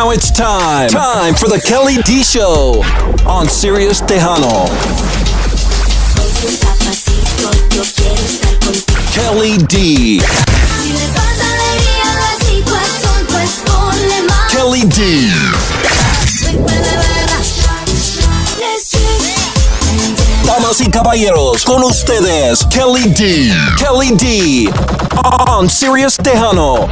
Now it's time. Time for the Kelly D Show on Sirius Tejano. Kelly D. Kelly D. Damas y caballeros, con ustedes, Kelly D. Kelly D. On Sirius Tejano.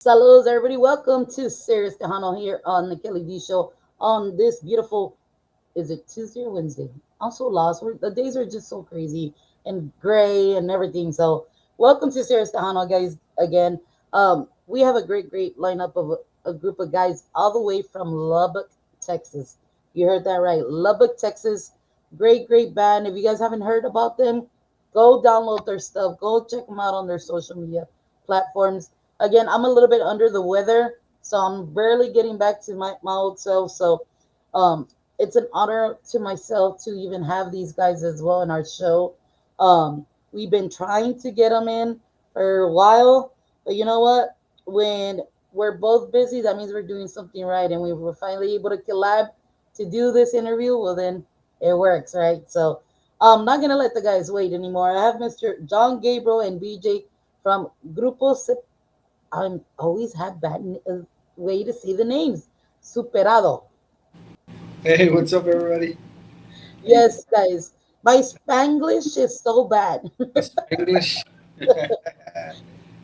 Saludos, everybody. Welcome to Sirius Tejano here on the Kelly D Show on this beautiful, is it Tuesday or Wednesday? I'm so lost. The days are just so crazy and gray and everything. So welcome to Sirius Tejano, guys, again. We have a great lineup of a group of guys all the way from Lubbock, Texas. You heard that right. Lubbock, Texas. Great band. If you guys haven't heard about them, go download their stuff. Go check them out on their social media platforms. Again, I'm a little bit under the weather, so I'm barely getting back to my old self. So it's an honor to myself to even have these guys as well in our show. We've been trying to get them in for a while, but you know what? When we're both busy, that means we're doing something right, and we were finally able to collab to do this interview. Well, then it works, right? So I'm not going to let the guys wait anymore. I have Mr. John Gabriel and BJ from Grupo I'm always had bad way to say the names. Zuperado. Hey, what's up, everybody? Yes, guys. My Spanglish is so bad. English.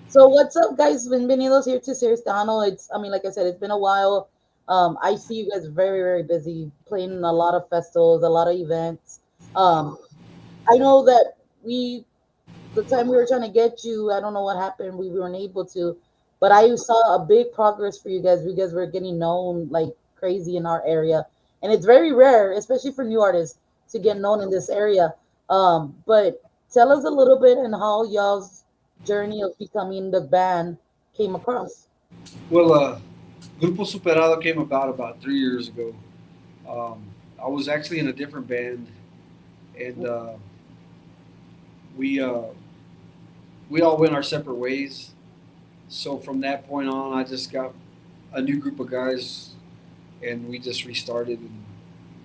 So what's up, guys? Bienvenidos here to Sirius Tejano. Like I said, it's been a while. I see you guys very busy playing in a lot of festivals, a lot of events. I know that the time we were trying to get you, I don't know what happened. We weren't able to. But I saw a big progress for you guys. You guys were getting known like crazy in our area. And it's very rare, especially for new artists, to get known in this area. But tell us a little bit and how y'all's journey of becoming the band came across. Well, Grupo Superado came about 3 years ago. I was actually in a different band, and we all went our separate ways. So from that point on, I just got a new group of guys, and we just restarted. And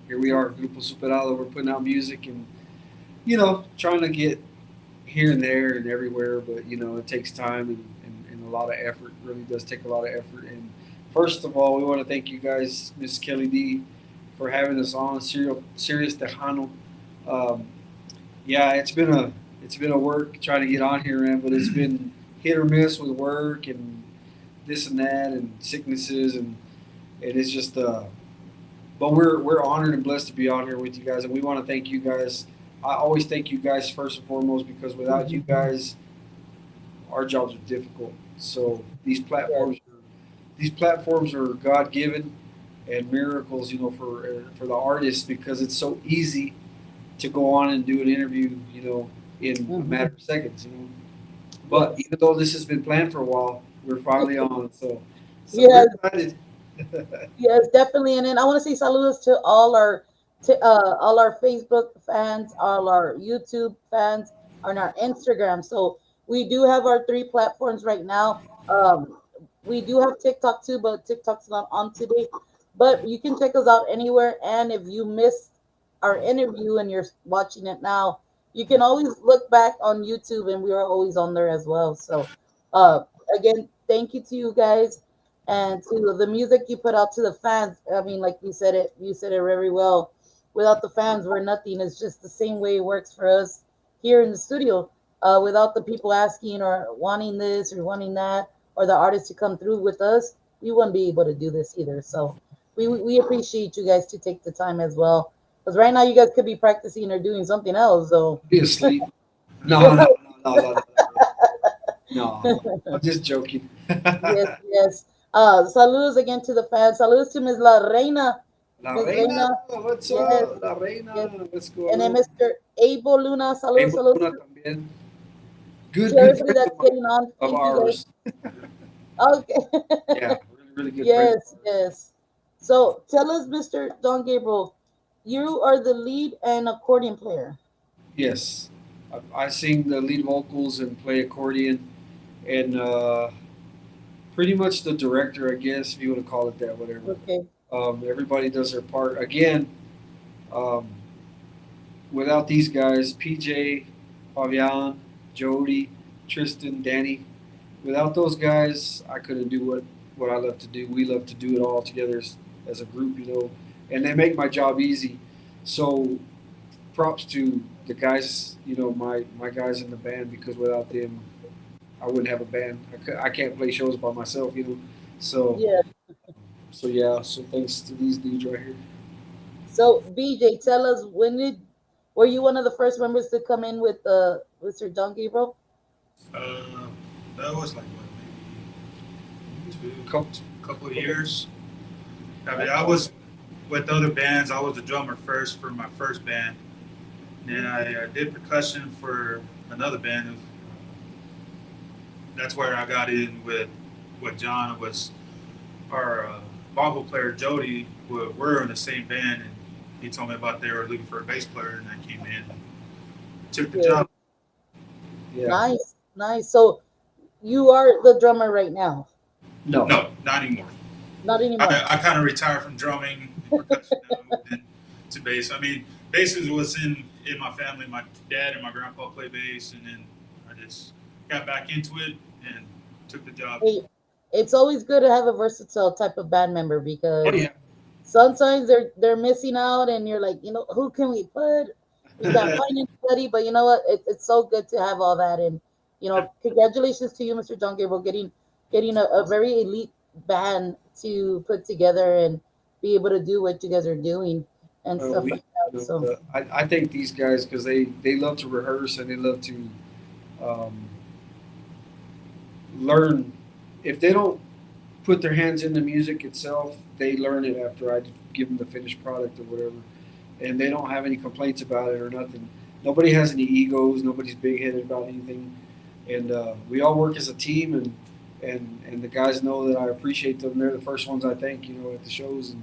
here we are, Grupo Superado. We're putting out music and trying to get here and there and everywhere. But it takes time and a lot of effort. It really does take a lot of effort. And first of all, we want to thank you guys, Miss Kelly D, for having us on Sirius Tejano. Yeah, it's been a work trying to get on here, man. But it's been hit or miss with work and this and that and sicknesses and it's just but we're honored and blessed to be on here with you guys, and we want to thank you guys. I always thank you guys first and foremost, because without you guys our jobs are difficult. So these platforms are God given and miracles, for the artists, because it's so easy to go on and do an interview, in a matter of seconds. But even though this has been planned for a while, we're finally on. So Yes, we're excited. yes, definitely. And then I want to say saludos to all our Facebook fans, all our YouTube fans, on our Instagram. So we do have our three platforms right now. We do have TikTok too, but TikTok's not on today. But you can check us out anywhere. And if you missed our interview and you're watching it now, you can always look back on YouTube, and we are always on there as well. So, again, thank you to you guys and to the music you put out to the fans. I mean, like you said it very well. Without the fans, we're nothing. It's just the same way it works for us here in the studio. Without the people asking or wanting this or wanting that, or the artists to come through with us, we wouldn't be able to do this either. So, we appreciate you guys to take the time as well. Because right now you guys could be practicing or doing something else. So Be asleep. No. I'm just joking. yes. Saludos again to the fans. Saludos to Miss La Reina. La Miss Reina, Reina. what's Yes, up? La Reina, yes. what's going And then on? Mr. Abel Luna. Hey, Saludos Luna también. Good, to good everybody friend that's getting on. of Thank you guys. ours. Okay. Yeah, really good friend. Yes. So tell us, Mr. Don Gabriel, you are the lead and accordion player. Yes, I sing the lead vocals and play accordion, and pretty much the director, I guess, if you want to call it that, whatever. Okay. Everybody does their part. Again, um, without these guys, PJ, Fabian, Jody, Tristan, Danny, without those guys, I couldn't do what I love to do. We love to do it all together as a group, and they make my job easy. So props to the guys, my guys in the band, because without them, I wouldn't have a band. I can't play shows by myself. So, Yeah. so yeah. So thanks to these dudes right here. So BJ, tell us, were you one of the first members to come in with Mr. John Gabriel? Uh, that was like what, maybe Couple, couple of years. I mean, I was with other bands. I was the drummer first for my first band. And then I did percussion for another band. That's where I got in with John. Was our bongo player Jody. We're in the same band, and he told me about they were looking for a bass player, and I came in and took the Yeah. job. yeah. Nice, nice. So you are the drummer right now? No. No, not anymore. Not anymore. I kind of retired from drumming and percussion and moved into bass. I mean, bass was in my family. My dad and my grandpa play bass, and then I just got back into it and took the job. Hey, it's always good to have a versatile type of band member Oh because yeah. sometimes they're missing out, and you're like, who can we put? We can't find anybody, but you know what? It's so good to have all that, and congratulations to you, Mr. John Gabriel, getting a very elite band to put together and be able to do what you guys are doing and Uh, stuff we, like that. So I thank these guys because they love to rehearse and they love to um, learn. If they don't put their hands in the music itself, they learn it after I give them the finished product or whatever, and they don't have any complaints about it or nothing. Nobody has any egos. Nobody's big headed about anything, and we all work as a team. And the guys know that I appreciate them. They're the first ones I thank, at the shows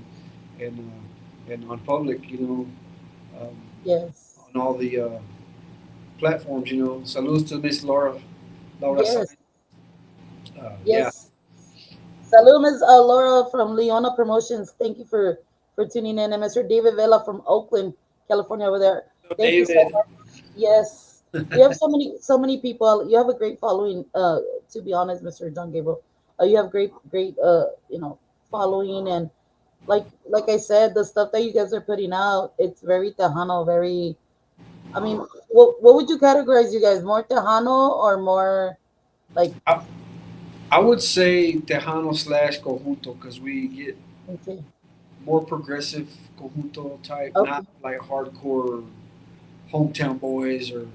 and on public, um, yes, on all the platforms. Saludos to Miss Laura yes, Sainz. Yeah, yes. Salud, Ms. Laura from Leona Promotions. Thank you for tuning in, and Mr. David Vela from Oakland, California, over there. so Thank you so David. much. Yes, you have so many people. You have a great following. To be honest, Mr. John Gabriel, you have great following, and like I said, the stuff that you guys are putting out, it's very Tejano, very. I mean, what would you categorize you guys? More Tejano or more like? I, I would say Tejano slash Conjunto because we get Okay, more progressive Conjunto type, okay, not like hardcore hometown boys or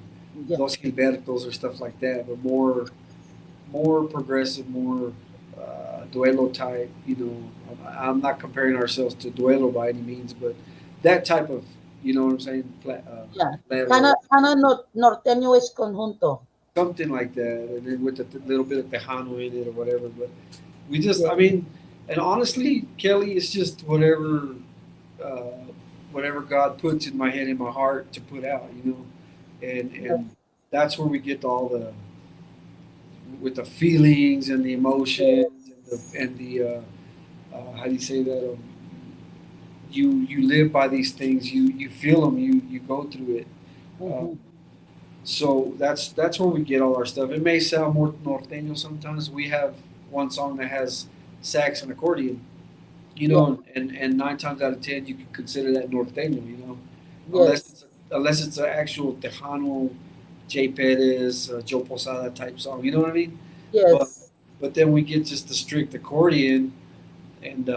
yeah, Los Gilbertos or stuff like that, but more progressive, more duelo type. I'm not comparing ourselves to duelo by any means, but that type of, you know what I'm saying, yeah. level, Kind of norteño-ish conjunto. something like that, and then with a little bit of Tejano in it or whatever. But we just, Yeah, I mean, and honestly, Kelly, it's just uh, whatever God puts in my head, in my heart to put out, and yeah, that's where we get all the with the feelings and the emotions and the how do you say that? You live by these things. You feel them. You go through it. Uh, hmm, so that's where we get all our stuff. It may sound more norteño sometimes. We have one song that has sax and accordion. yeah, And 9 times out of 10 you can consider that norteño. Unless yes, it's an actual Tejano, Jay Perez, Joe Posada type song. You know what I mean? But yes. but then we get just the strict accordion, and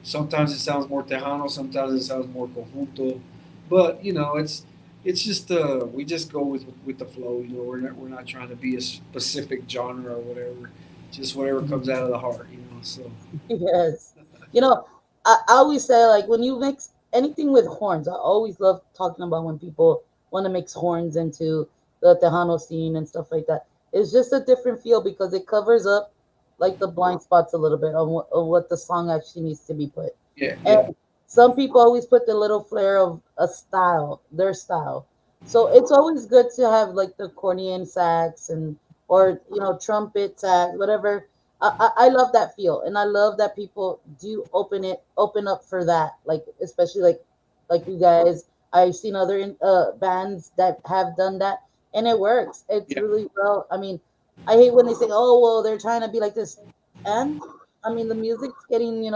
sometimes it sounds more Tejano, sometimes it sounds more conjunto. But it's just we just go with the flow. We're not trying to be a specific genre or whatever. Just whatever comes out of the heart. So Yes. You know, I always say, like, when you mix anything with horns, I always love talking about when people want to mix horns into the Tejano scene and stuff like that. It's just a different feel because it covers up like the blind spots a little bit on what the song actually needs to be put. yeah, And yeah, some people always put the little flair of a style, their style. So it's always good to have like the accordion sax and or trumpet sax, whatever. I love that feel, and I love that people do open up for that. Like especially like you guys, I've seen other bands that have done that, and it works. It's Yeah. really well. I mean, I hate when they say, "Oh, well, they're trying to be like this," and I mean the music's getting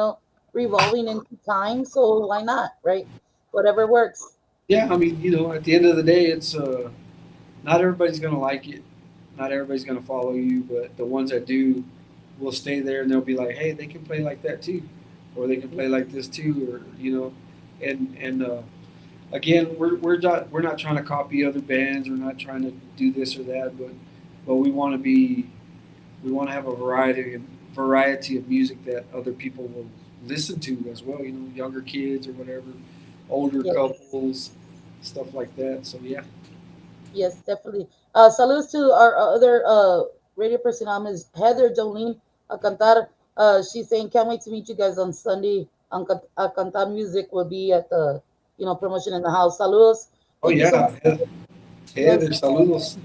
revolving into time, so why not, right? Whatever works. Yeah, I mean, at the end of the day, it's not everybody's gonna like it, not everybody's gonna follow you, but the ones that do will stay there and they'll be like, hey, they can play like that too, or they can play like this too, or and again, we're not trying to copy other bands, we're not trying to do this or that, but we want to have a variety of music that other people will listen to as well. Younger kids or whatever, older Yes. couples, stuff like that. So yeah. Yes, definitely. Saludos to our other radio personal, Ms. Heather Jolene Alcantar. She's saying, can't wait to meet you guys on Sunday. Alcantar Music will be at the, promotion in the house. Saludos. Oh Thank you so much. yeah. Hey, Yes, there's saludos.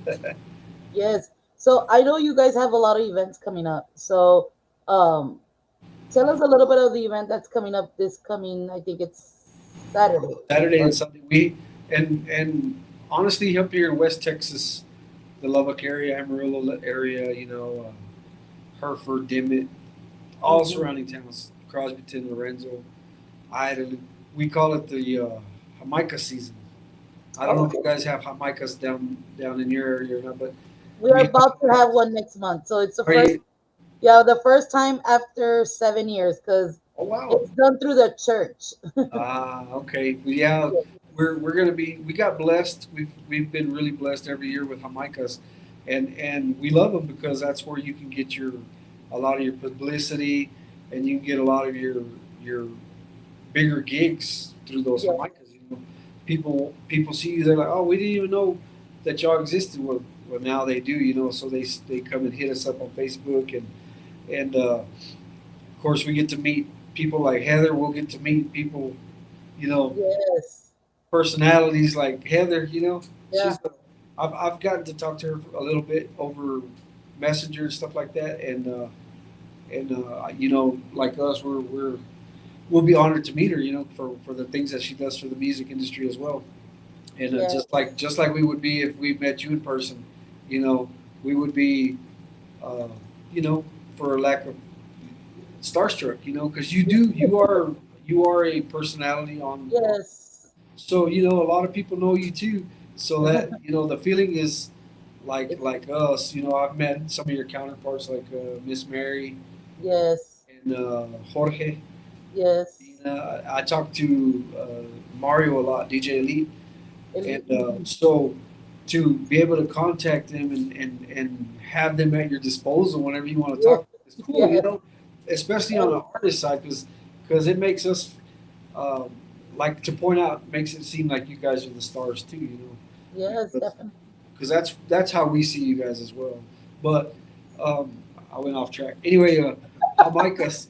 yes. So I know you guys have a lot of events coming up. So um, tell us a little bit of the event that's coming up this coming, I think it's Saturday. Saturday Or, and Sunday. And honestly, up here in West Texas, the Lubbock area, Amarillo area, Hereford, Dimmitt, all Mhm. surrounding towns, Crosbyton, Lorenzo, Ida. We call it the Jamaica season. I don't know if Okay. you guys have Jamaicas down in your area or not, but We are we about to have one next month. So it's the are first. you, Yeah, the first time after 7 years because oh wow. it's done through the church. Okay. Well, yeah, we're gonna be. We got blessed. We've been really blessed every year with Jamaicas, and we love them because that's where you can get a lot of your publicity, and you can get a lot of your bigger gigs through those Yeah, Jamaicas. People see you. They're like, oh, we didn't even know that y'all existed. Well, now they do. So they come and hit us up on Facebook and of course, we get to meet people like Heather. We'll get to meet people, you know, yes, personalities like Heather. yeah, She's. I've gotten to talk to her a little bit over Messenger and stuff like that, and like us, we'll be honored to meet her. For the things that she does for the music industry as well, and yeah, just like we would be if we met you in person, you know, we would be, uh, for lack of starstruck, because you are a personality on. yes. So a lot of people know you too. So that the feeling is like It's, like us. I've met some of your counterparts like Miss Mary yes, and Jorge. yes. I talked to Mario a lot, DJ Elite, and Elite. so to be able to contact them and have them at your disposal whenever you want to Yeah, talk, it's cool. yes, Especially on the artist side, because it makes us um, like to point out, makes it seem like you guys are the stars too. yes, Because definitely. that's how we see you guys as well. But um, I went off track. Anyway, Jamaica's,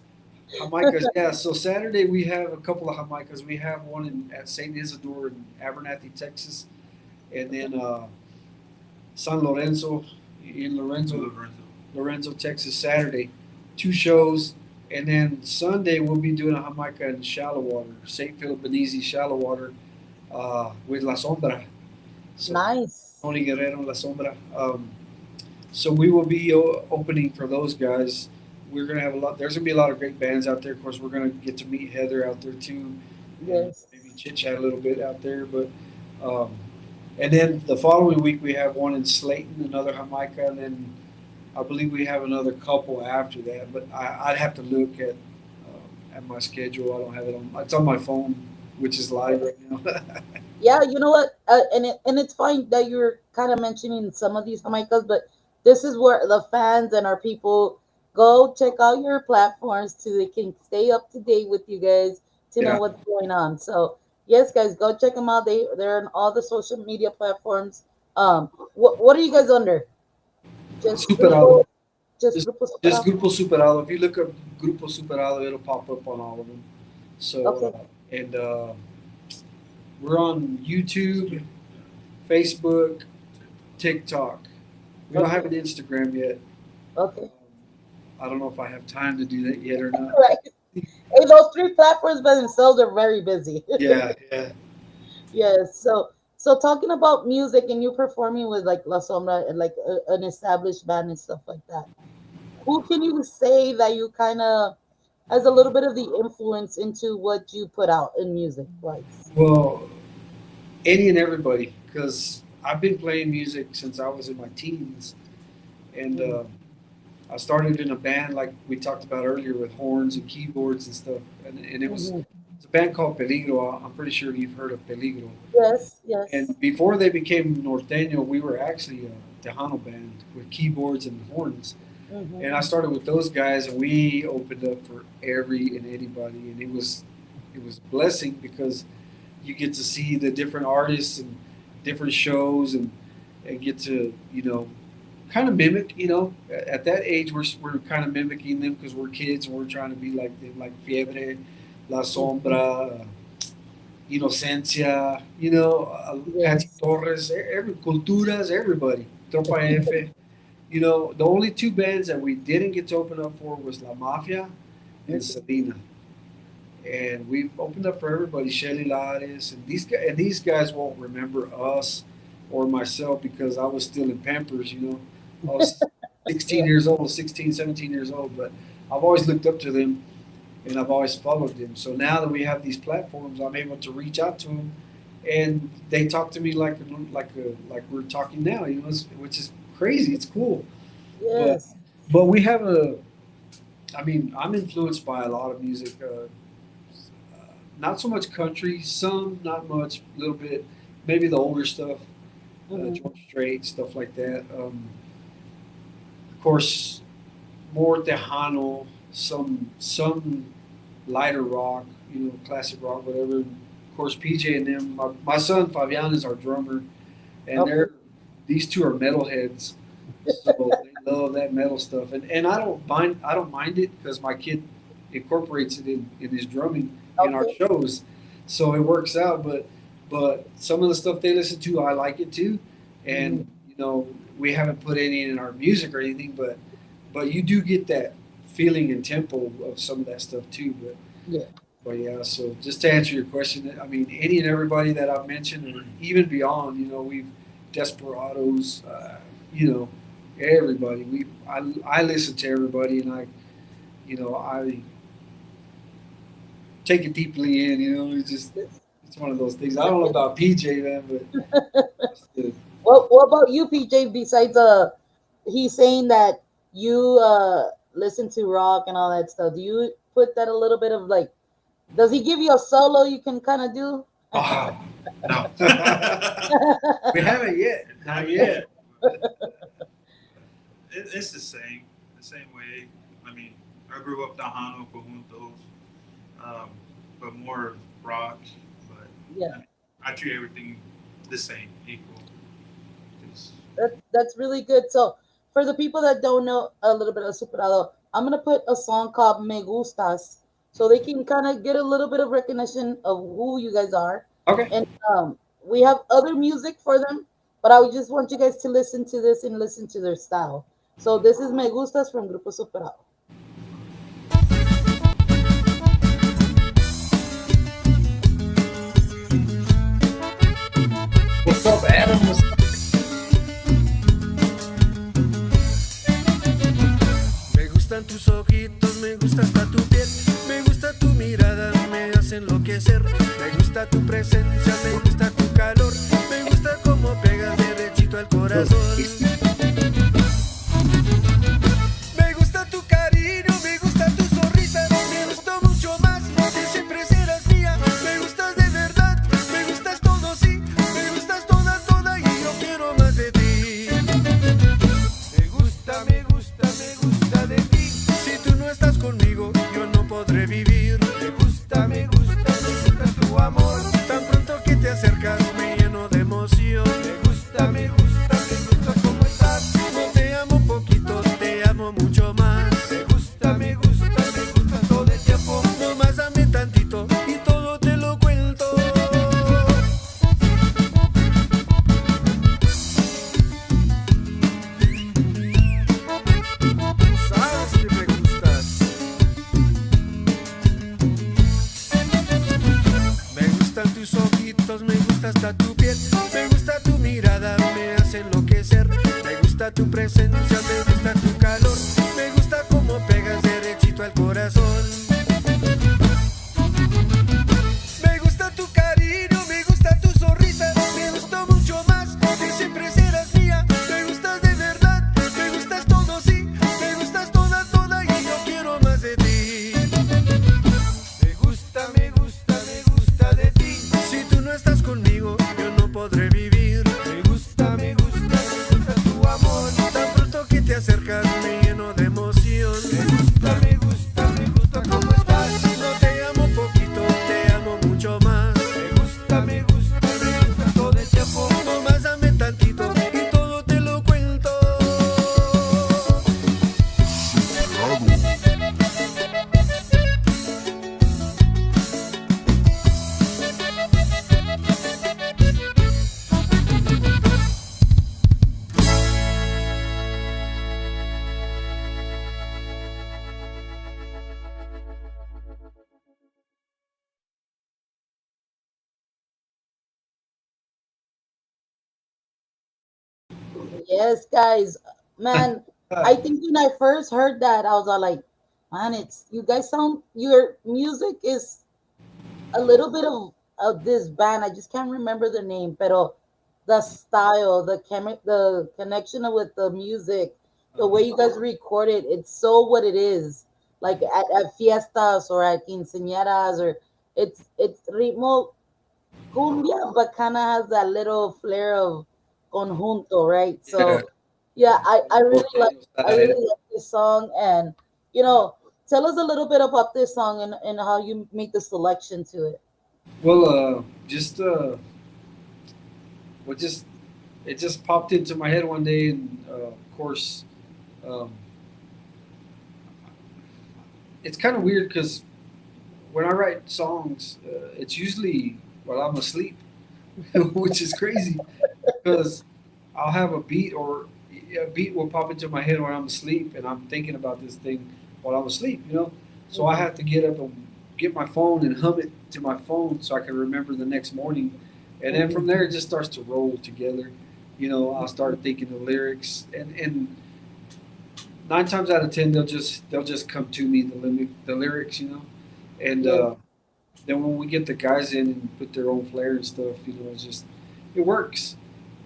Jamaica's, yeah. So Saturday we have a couple of Jamaicas. We have one at Saint Isidore in Abernathy, Texas, and then San Lorenzo in Lorenzo, Texas, Saturday. Two shows. And then Sunday, we'll be doing a Jamaica in shallow water, St. Philip Benizi shallow water with La Sombra. So, Nice. Tony Guerrero, La Sombra. So we will be opening for those guys. We're gonna have a lot. There's gonna be a lot of great bands out there. Of course, we're gonna get to meet Heather out there too, and Yes. maybe chit chat a little bit out there. But um, and then the following week we have one in Slayton, another Jamaica, and then I believe we have another couple after that. But I'd have to look at my schedule. I don't have it on. It's on my phone, which is live right now. Yeah, you know what? And it's fine that you're kind of mentioning some of these Jamaicas, but this is where the fans and our people go check out your platforms so they can stay up to date with you guys to know Yeah, what's going on. So yes, guys, go check them out. They're on all the social media platforms. What are you guys under? Just Superado. just Just Grupo just Superado. Grupo Superado. If you look up Grupo Superado, it'll pop up on all of them. So Okay, and we're on YouTube, Facebook, TikTok. We don't have an Instagram yet. Okay. I don't know if I have time to do that yet or not. Right. Hey, those three platforms by themselves are very busy. Yeah, yeah. Yes. So talking about music and you performing with like La Sombra and like an established band and stuff like that. Who can you say that you kind of has a little bit of the influence into what you put out in music wise? Well, any and everybody, because I've been playing music since I was in my teens, and I started in a band like we talked about earlier with horns and keyboards and stuff, and Mhm. it's a band called Peligro. I'm pretty sure you've heard of Peligro. Yes, yes. And before they became norteño, we were actually a Tejano band with keyboards and horns. Hmm. And I started with those guys, and we opened up for every and anybody, and it was a blessing because you get to see the different artists and different shows, and get to kind of mimic. At that age, we're kind of mimicking them because we're kids and we're trying to be like them, like Fiebre, La Sombra, Inocencia, Patsy Yes. Torres, every Culturas, everybody, Tropa F. The only two bands that we didn't get to open up for was La Mafia and Sabina. And we've opened up for everybody, Shelly Lares, and these guys won't remember us or myself because I was still in Pampers. I was 16 years old, 16, 17 years old, but I've always looked up to them and I've always followed them. So now that we have these platforms, I'm able to reach out to them, and they talk to me like we're talking now. Which is crazy. It's cool, but Yes. but we have a. I mean, I'm influenced by a lot of music. Not so much country, some, not much, a little bit, maybe the older stuff, Hmm. George Strait, stuff like that. Of course, more Tejano, some lighter rock, classic rock, whatever. Of course, PJ and them. My son Fabian is our drummer, and Okay. these two are metalheads, so they love that metal stuff. And I don't mind. I don't mind it because my kid incorporates it in his drumming in our Okay. shows, so it works out. But some of the stuff they listen to, I like it too, Hmm. and we haven't put any in our music or anything, but you do get that feeling and tempo of some of that stuff too. Yeah. But yeah, so just to answer your question, I mean, any and everybody that I've mentioned, or even beyond, we've Desperados, everybody. I listen to everybody, and I take it deeply in. It's one of those things. I don't know about PJ, man, but What about you, PJ? Besides he's saying that you listen to rock and all that stuff. Do you put that a little bit of like? Does he give you a solo you can kind of do? ah, No. we haven't yet, not yet. It's the same way. I mean, I grew up Tejano, Conjuntos, but more rock. But Yeah. I mean, I treat everything the same, equal. Just, That's really good. So for the people that don't know a little bit of Superado, I'm gonna put a song called Me Gustas so they can kind of get a little bit of recognition of who you guys are. Okay. And we have other music for them, but I would just want you guys to listen to this and listen to their style. So this is Me Gustas from Grupo Superado. What's up, Adam? Me gustan tus ojitos, me gusta hasta tu piel, me gusta tu mirada, me hace enloquecer, me gusta tu presencia, me gusta tu calor, me gusta cómo pegas derechito al corazón. Me gusta tu cariño. gusta tu piel, me gusta tu mirada, me hace enloquecer. Me gusta tu presencia, me gusta tu calor, me gusta cómo pegas derechito al corazón. Me gusta tu cariño, me gusta tu sonrisa, me gusta mucho más, que siempre serás mía. Me gustas de verdad, me gustas todo, sí, me gustas toda, toda, y yo quiero más de ti. Me gusta de ti. Si tú no estás conmigo, yo no podré vivir. Me gusta tu amor. Tan pronto que te acercas, me lleno de emoción. Me gusta cómo estás. No te amo poquito, te amo mucho más. Me gusta todo el tiempo. No más dame tantito y todo te lo cuento. Yes, guys. Man, I think when I first heard that, I was all like, man, it's you guys sound your music is a little bit of this band. I just can't remember the name, pero the style, the connection with the music, the way you guys record it, it's so what it is. Like at fiestas or at quinceañeras or it's ritmo cumbia, but kind of has that little flair of conjunto, right? Yeah. So yeah, Norteño I style. really like this song, and you know, tell us a little bit about this song and how you make the selection to it. Well, just what just it just popped into my head one day, and of course, um, it's kind of weird because when I write songs, it's usually while I'm asleep, which is crazy because I'll have a beat or a beat will pop into my head when I'm asleep, and I'm thinking about this thing while I'm asleep. So I have to get up and get my phone and hum it to my phone so I can remember the next morning, and then from there it just starts to roll together. I'll start thinking the lyrics, and 9 times out of 10 they'll just come to me the lyrics, and Yes, then when we get the guys in and put their own flair and stuff, it's just it works.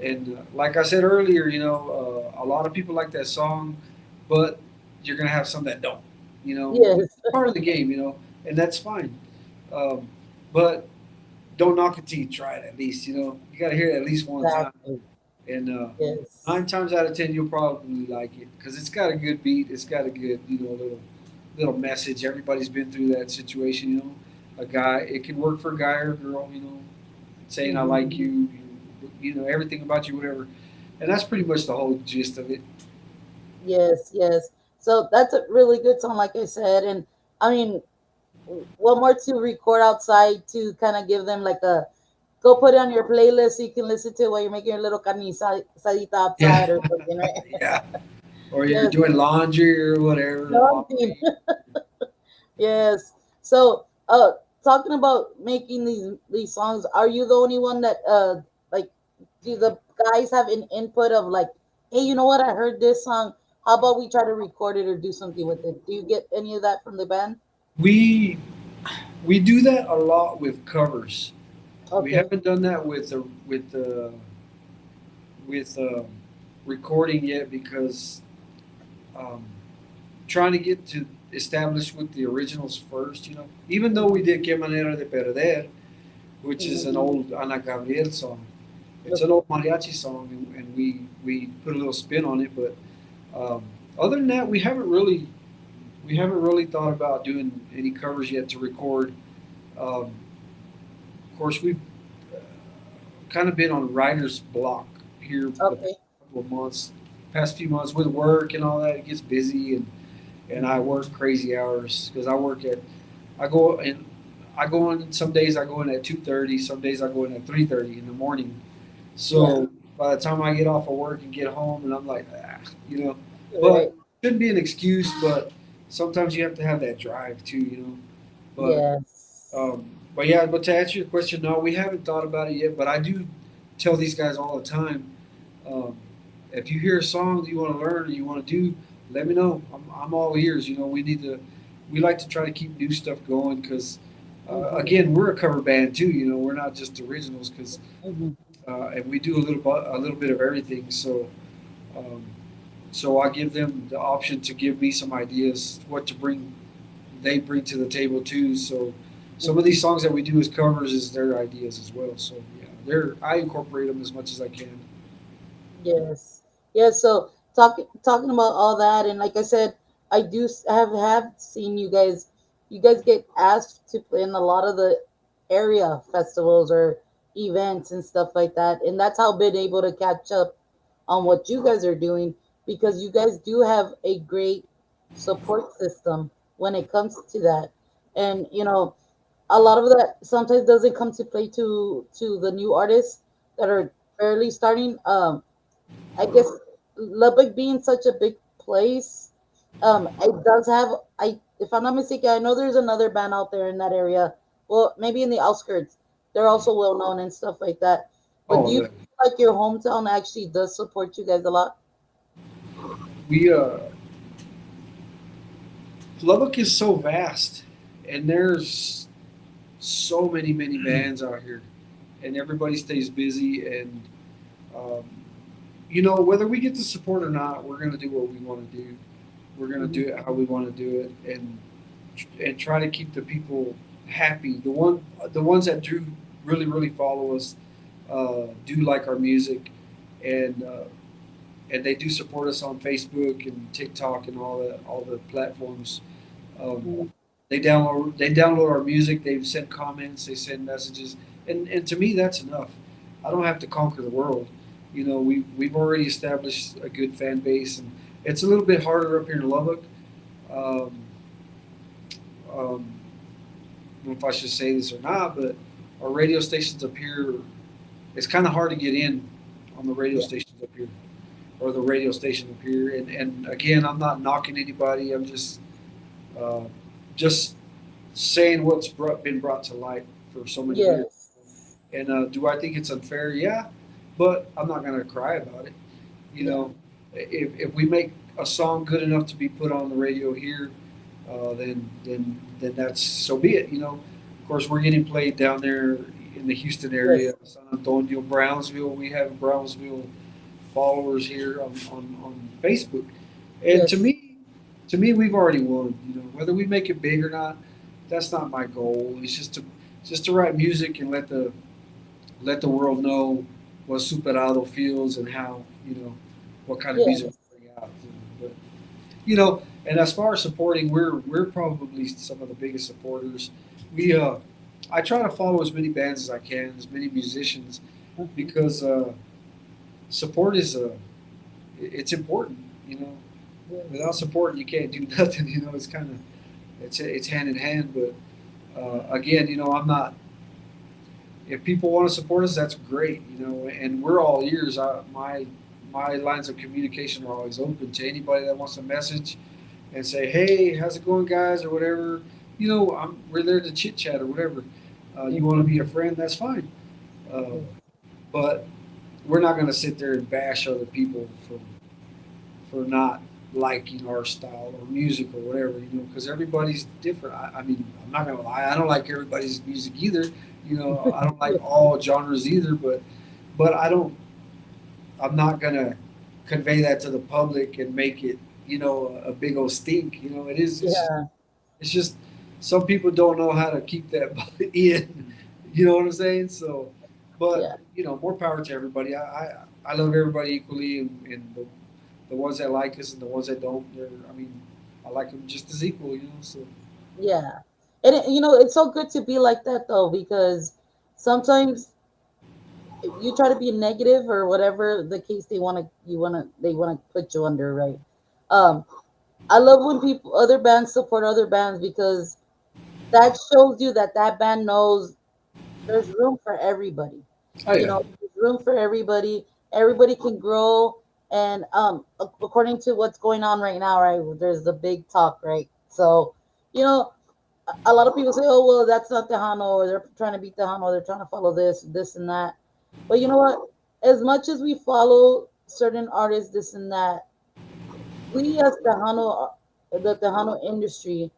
And like I said earlier, a lot of people like that song, but you're gonna have some that don't. It's yes, part of the game, and that's fine. Um, but don't knock it till you try it. At least, you got to hear it at least one time. exactly. And Yes. 9 times out of 10, you'll probably like it because it's got a good beat. It's got a good, little message. Everybody's been through that situation, A guy, it can work for a guy or a girl, saying I like Mhm. you, everything about you, whatever. And that's pretty much the whole gist of it. Yes, yes. So that's a really good song, like I said. And I mean, what more to record outside to kind of give them like a go put it on your playlist so you can listen to it while you're making your little carne asadita Yeah, outside or something, right? yeah. Or you're Yes, doing laundry or whatever, something. laundry. Yes. So, talking about making these songs, are you the only one that like do the guys have an input of like, hey, you know what? I heard this song. How about we try to record it or do something with it? Do you get any of that from the band? We we do that a lot with covers. We Okay. haven't done that with recording yet because um, trying to get to establish with the originals first. Even though we did "Que Manera de Perder," which is an Mhm. old Ana Gabriel song. It's an Okay. old mariachi song, and we put a little spin on it. But um, other than that, we haven't really thought about doing any covers yet to record. Of course, we've uh, kind of been on writer's block here the Okay. couple of months, past few months with work and all that. It gets busy, and I work crazy hours because I go and I go in. Some days I go in at 2:30. Some days I go in at 3:30 in the morning. Yeah. So by the time I get off of work and get home, and I'm like, but Right. shouldn't be an excuse. But sometimes you have to have that drive too. But Yes. um, But yeah, but to answer your question, no, we haven't thought about it yet. But I do tell these guys all the time, um, if you hear a song that you want to learn or you want to do, let me know. I'm all ears. You know, we like to try to keep new stuff going because, Hmm. again, we're a cover band too. You know, we're not just originals because, Hmm. and we do a little bit of everything. Um, so I give them the option to give me some ideas what to bring they bring to the table too. So some of these songs that we do as covers is their ideas as well. So yeah, I incorporate them as much as I can. Yes. Yes. So talking about all that, and like I said, I do have seen you guys. You guys get asked to play in a lot of the area festivals or events and stuff like that, and that's how been able to catch up on what you guys are doing because you guys do have a great support system when it comes to that, and a lot of that sometimes doesn't come to play to the new artists that are barely starting. I guess Lubbock being such a big place, it does have. If I'm not mistaken, I know there's another band out there in that area. Well, maybe in the outskirts. They're also well known and stuff like that. But do Oh, you feel like your hometown actually does support you guys a lot? we Lubbock is so vast, and there's so many bands out here, and everybody stays busy. And um, you know, whether we get the support or not, we're gonna do what we want to do. We're gonna Mhm. do it how we want to do it, and try to keep the people happy. The ones that do really follow us do like our music, and they do support us on Facebook and TikTok and all the platforms. Um, Mhm. they download our music. They send comments. They send messages, and to me that's enough. I don't have to conquer the world. You know, we've already established a good fan base, and it's a little bit harder up here in Lubbock. Um, um, I don't know if I should say this or not, but our radio stations up here, it's kind of hard to get in on the radio Yeah. stations up here or the radio station up here. And again, I'm not knocking anybody. I'm uh, just saying been brought to light for so many years. Yes. And do I think it's unfair? Yeah, but I'm not going to cry about it. You Yeah. know, if we make a song good enough to be put on the radio here, then that's so be it. You know, of course we're getting played down there in the Houston area, Yes. San Antonio, Brownsville. We have Brownsville followers here on Facebook, and Yes. to me, we've already won. You know, whether we make it big or not, that's not my goal. It's just to write music and let the world know what Superado feels and how what kind of music Yes. we bring out. But you know, and as far as supporting, we're probably some of the biggest supporters. We I try to follow as many bands as I can, as many musicians, Mhm. because support is it's important. You know, without Yes. support, you can't do nothing. You know, it's hand in hand. But again, you know, I'm not. If people want to support us, that's great. You know, and we're all ears. My lines of communication are always open to anybody that wants a message and say, "Hey, how's it going, guys?" or whatever. You know, we're there to chit chat or whatever. You want to Mhm. be a friend? That's fine. Uh, Yes. but we're not going to sit there and bash other people for not liking our style or music or whatever, you know, because everybody's different. I mean, I'm not gonna lie, I don't like everybody's music either. You know, I don't like all genres either, but I don't. I'm not gonna convey that to the public and make it, you know, a big old stink. You know, it is. Yeah. It's just some people don't know how to keep that in. You know what I'm saying? So, but Yeah. you know, more power to everybody. I love everybody equally, and the ones that like us and the ones that don't. I mean, I like them just as equal. You know, so Yeah. And it's so good to be like that though, because sometimes you try to be negative or whatever the case they want to put you under, right? Um, I love when people other bands support other bands because that shows you that that band knows there's room for everybody. oh yeah, There's room for everybody. Everybody can grow, and according to what's going on right now, right? There's the big talk, right? So, you know, a lot of people say, "Oh, well, that's not Tejano," or they're trying to beat Tejano, they're trying to follow this, and that. But you know what? As much as we follow certain artists, this and that, we as Tejano, the Tejano industry,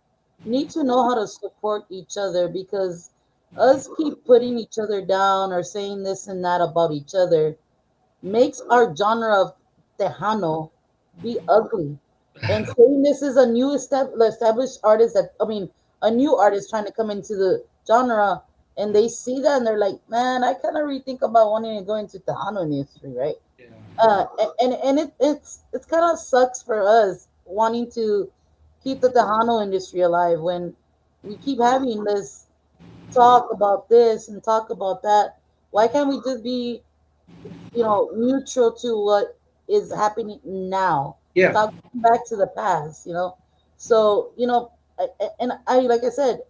need to know how to support each other because us keep putting each other down or saying this and that about each other makes our genre of Tejano be ugly. And saying this is a new established artist that, I mean, a new artist trying to come into the genre and they see that and they're like, man, I kind of rethink about wanting to go into Tejano industry, right? Yeah. And it's kind of sucks for us wanting to keep the Tejano industry alive when we keep having this talk about this and talk about that. Why can't we just be, neutral to what is happening now? Yeah. Stop going back to the past, So, and I, like I said,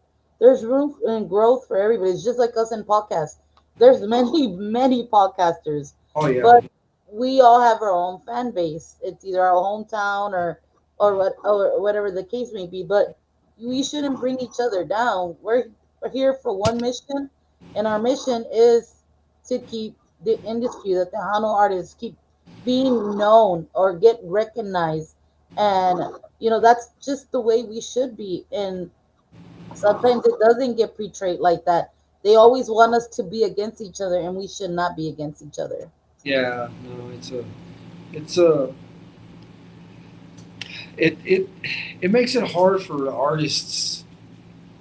there's room and growth for everybody. It's just like us in podcasts. There's many, many podcasters, Oh yeah. but we all have our own fan base. It's either our hometown or whatever the case may be. But we shouldn't bring each other down. We're here for one mission, and our mission is to keep the industry, the Tejano artists, keep being known or get recognized. And that's just the way we should be. And sometimes it doesn't get portrayed like that. They always want us to be against each other, and we should not be against each other. Yeah. No, it's a, it it makes it hard for artists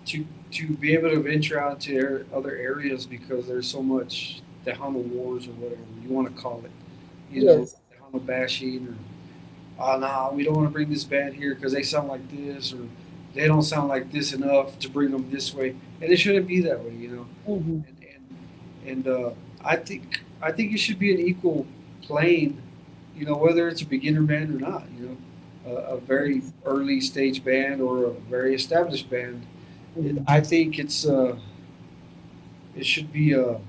to be able to venture out to other areas because there's so much Tejano wars or whatever you want to call it. Yes. Tejano bashing or nah, we don't want to bring this band here because they sound like this or they don't sound like this enough to bring them this way, and it shouldn't be that way. Hmm. And I think it should be an equal plane, whether it's a beginner band or not. A very early stage band or a very established band. I think it should be a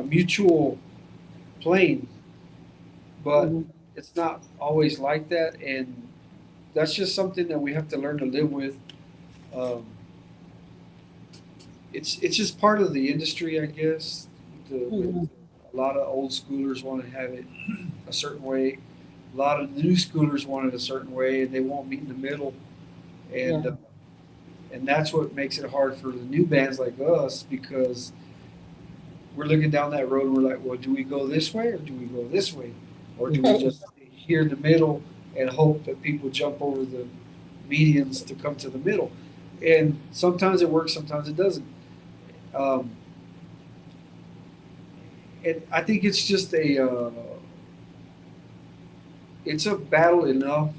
mutual plane, but Hmm. it's not always like that, and that's just something that we have to learn to live with. Um, it's just part of the industry, I guess. Hmm. A lot of old schoolers want to have it a certain way. A lot of new schoolers want it a certain way, and they won't meet in the middle. And Yeah. and that's what makes it hard for the new bands like us because we're looking down that road and we're like, well, do we go this way or do we go this way, or do we just stay here in the middle and hope that people jump over the medians to come to the middle? And sometimes it works, sometimes it doesn't. Um, and I think it's just it's a battle enough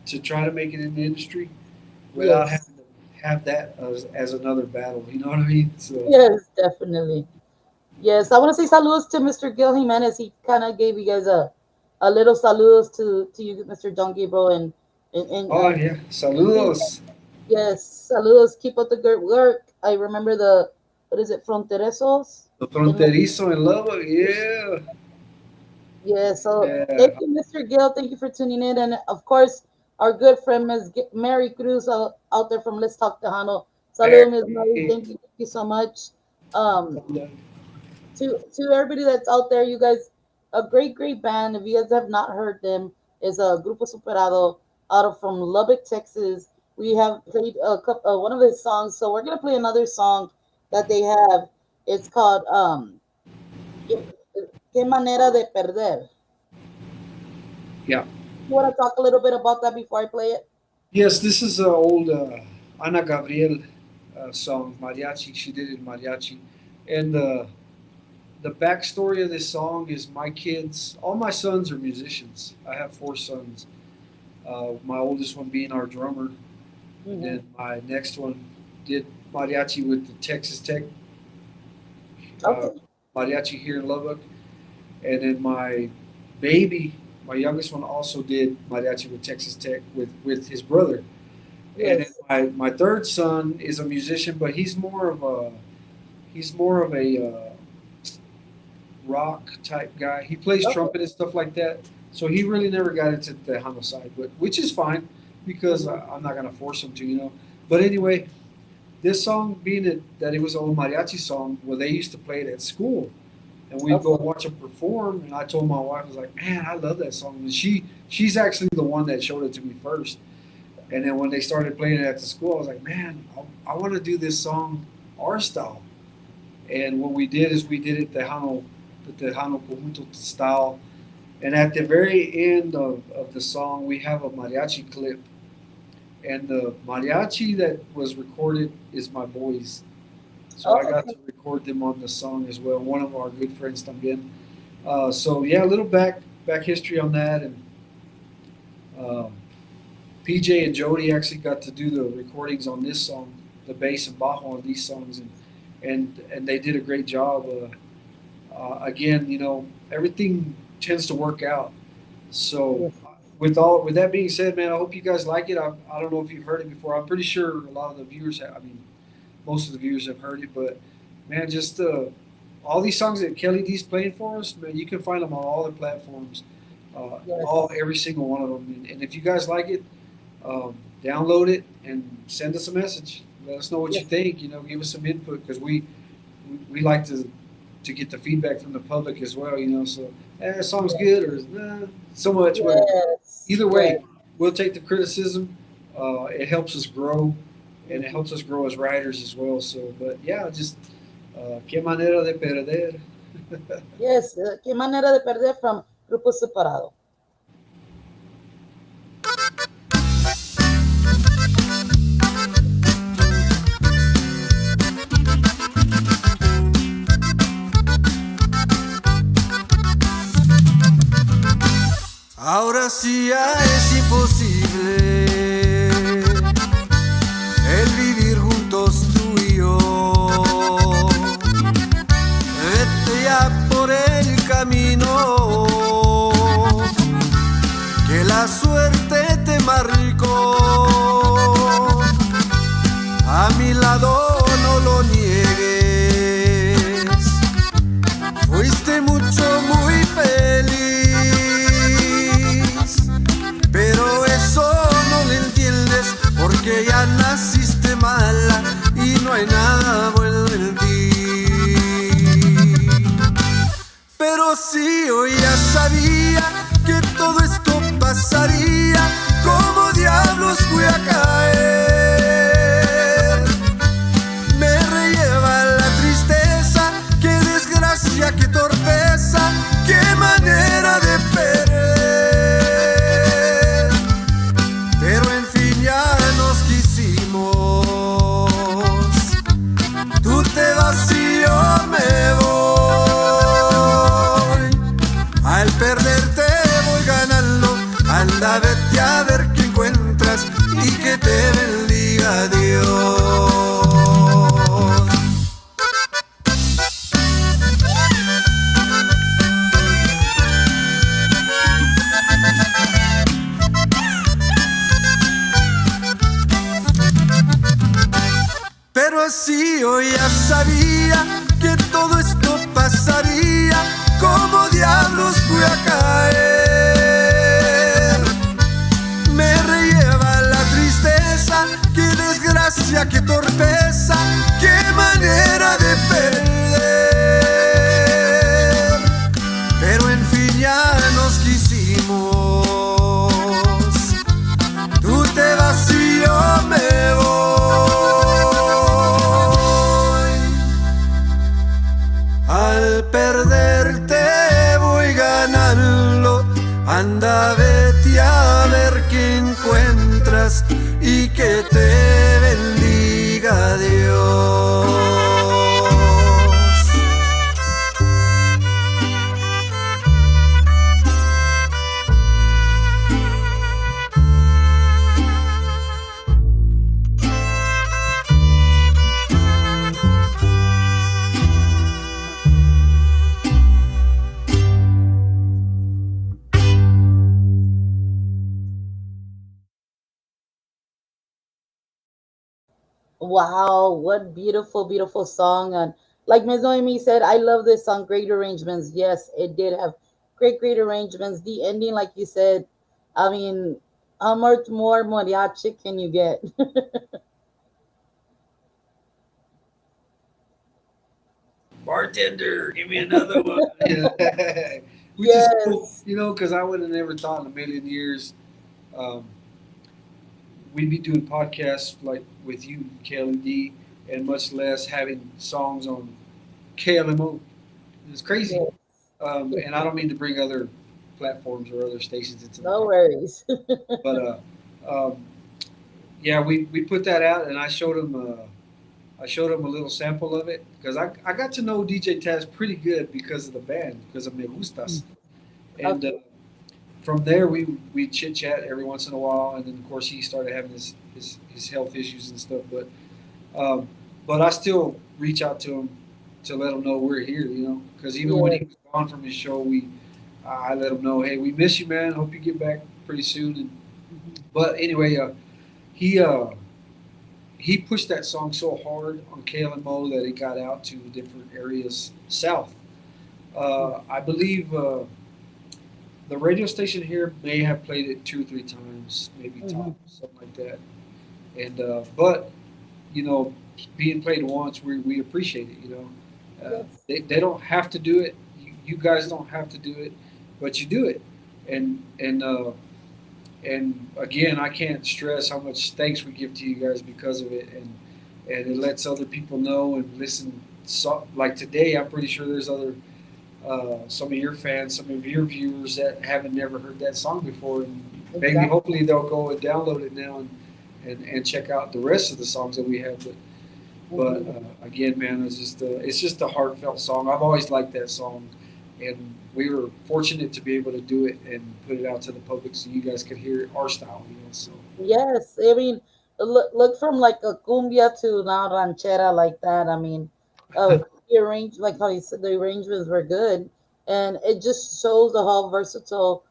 to try to make it in the industry without Yes. having to have that as another battle. You know what I mean? So Yes, definitely. Yes, I want to say saludos to Mr. Gil Jimenez. He kind of gave you guys a little saludos to you, Mr. John Gabriel, oh and yeah, saludos, yes, saludos. Keep up the good work. I remember the what is it, Fronteresos? the And fronterizo in Lubbock. Yeah, yeah, so thank yeah. you, Mr. Gill. Thank you for tuning in, and of course, our good friend Ms. Mary Cruz out there from Let's Talk Tejano. Salud, Ms. Mary. Hey. Thank you so much. Um, to everybody that's out there, you guys, a great band. If you guys have not heard them, is a Grupo Superado out of from Lubbock, Texas. We have played one of his songs, so we're gonna play another song that they have. It's called "Qué, Qué manera de perder." Yeah. You want to talk a little bit about that before I play it? Yes, this is an old Ana Gabriel song, mariachi. She did it in mariachi, and the backstory of this song is my kids. All my sons are musicians. I have four sons. My oldest one being our drummer, and Hmm. then my next one did mariachi with the Texas Tech uh, Okay. mariachi here in Lubbock, and then my baby, my youngest one, also did mariachi with Texas Tech with his brother. And then Yes. my third son is a musician, but he's more of a rock type guy. He plays Okay. trumpet and stuff like that. So he really never got into the homicide, but which is fine because I'm not gonna force him to. But anyway, this song being that it was an old mariachi song, well, they used to play it at school, and we'd go Okay. watch them perform. And I told my wife, I was like, man, I love that song. And she's actually the one that showed it to me first. And then when they started playing it at the school, I was like, man, I want to do this song our style. And what we did is we did it the Tejano Conjunto style. And at the very end of the song, we have a mariachi clip. And the mariachi that was recorded is my boys. So I Oh, got to record them on the song as well. One of our good friends también. So yeah, a little back history on that, and um, PJ and Jody actually got to do the recordings on this song, the bass and bajo on these songs, and they did a great job. Again, everything tends to work out. So yes. with that being said, man, I hope you guys like it. I don't know if you've heard it before. I'm pretty sure a lot of the viewers have. I mean, most of the viewers have heard it, but man, just all these songs that Kelly D's playing for us, man, you can find them on all the platforms, all Yes. every single one of them. And if you guys like it, download it and send us a message. Let us know what you Yes. think. Give us some input because we like to get the feedback from the public as well. So that song's Yes. good or so much, whatever. Yes. Either Yes. way, we'll take the criticism. It helps us grow, and it helps us grow as writers as well. So, but yeah, just qué manera de perder. Yes. Qué manera de perder from Grupo Separado. Ahora sí ya es imposible el vivir juntos tú y yo. Vete ya por el camino que la suerte te marcó. A mi lado no lo niegues, fuiste mucho, muy feliz, pero eso no lo entiendes porque ya naciste mala y no hay nada bueno en ti. Pero sí, hoy ya sabía que todo esto pasaría, como diablos fui a caer. Me relleva la tristeza, qué desgracia, qué torpeza, qué manera de perder. Pero en fin ya nos quisimos, tú te vas y yo me voy. Al perderte voy ganando, anda vete a ver qué encuentras y que te bendiga Dios. Pero así yo ya sabía que todo esto pasaría, como diablos fui a caer. Me relleva la tristeza, qué desgracia, qué torpeza, qué manera de perder. Pero en fin ya nos quisimos, tú te vas y yo me voy. Al perderte voy ganando, anda vete a ver qué encuentras y que te bendiga Dios. Wow, what beautiful, beautiful song. And like Ms. Noemi said, I love this song. Great arrangements. Yes, it did have great arrangements. The ending, like you said, I mean, how much more mariachi can you get? bartender, give me another one. Which is cool, Yes. because I would have never thought in a million years um, we'd be doing podcasts like with you, Kelly D, and much less having songs on KLMO. It's crazy. Yes. And I don't mean to bring other platforms or other stations into the No conversation, worries. but yeah, we put that out, and I showed him a little sample of it because I got to know DJ Taz pretty good because of the band, because of Me Gustas, and Okay. from there we chit chat every once in a while, and then of course he started having his health issues and stuff, um, but I still reach out to him to let him know we're here, because even when he Yes. was gone from his show, I let him know, hey, we miss you, man. Hope you get back pretty soon. And but anyway, he he pushed that song so hard on KLMO that it got out to different areas south. I believe the radio station here may have played it 2 or 3 times, maybe Mm-hmm. top something like that. And but you know, being played once, we appreciate it. Yes. They don't have to do it. You guys don't have to do it, but you do it. And again, I can't stress how much thanks we give to you guys because of it, and it lets other people know and listen. So, like today, I'm pretty sure there's other some of your fans, some of your viewers that haven't never heard that song before, and maybe Exactly. hopefully they'll go and download it now and check out the rest of the songs that we have. But Mhm. again, man, it's just a heartfelt song. I've always liked that song, and we were fortunate to be able to do it and put it out to the public so you guys could hear our style. So Yes, I mean, look from like a cumbia to now ranchera like that. I mean, the arrange like how you said the arrangements were good, and it just shows the how versatile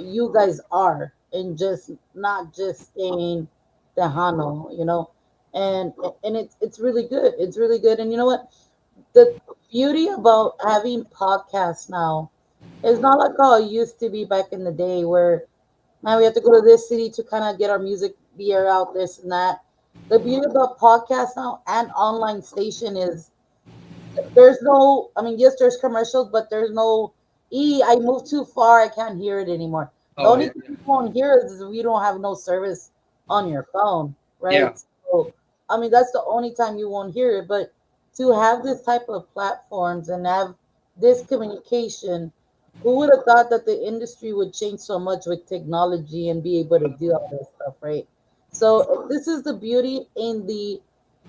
you guys are, and just not just staying Tejano, and it's really good. It's really good, and you know what? The beauty about having podcasts now is not like how it used to be back in the day where man, we have to go to this city to kind of get our music beer out, this and that. The beauty about podcasts now and online station is there's no, I mean, yes, there's commercials, but there's no, I moved too far, I can't hear it anymore. The oh only yeah, thing you won't hear is we don't have no service on your phone, yeah, right? So, I mean, that's the only time you won't hear it. But to have this type of platforms and have this communication, who would have thought that the industry would change so much with technology and be able to do all this stuff, right? So this is the beauty in the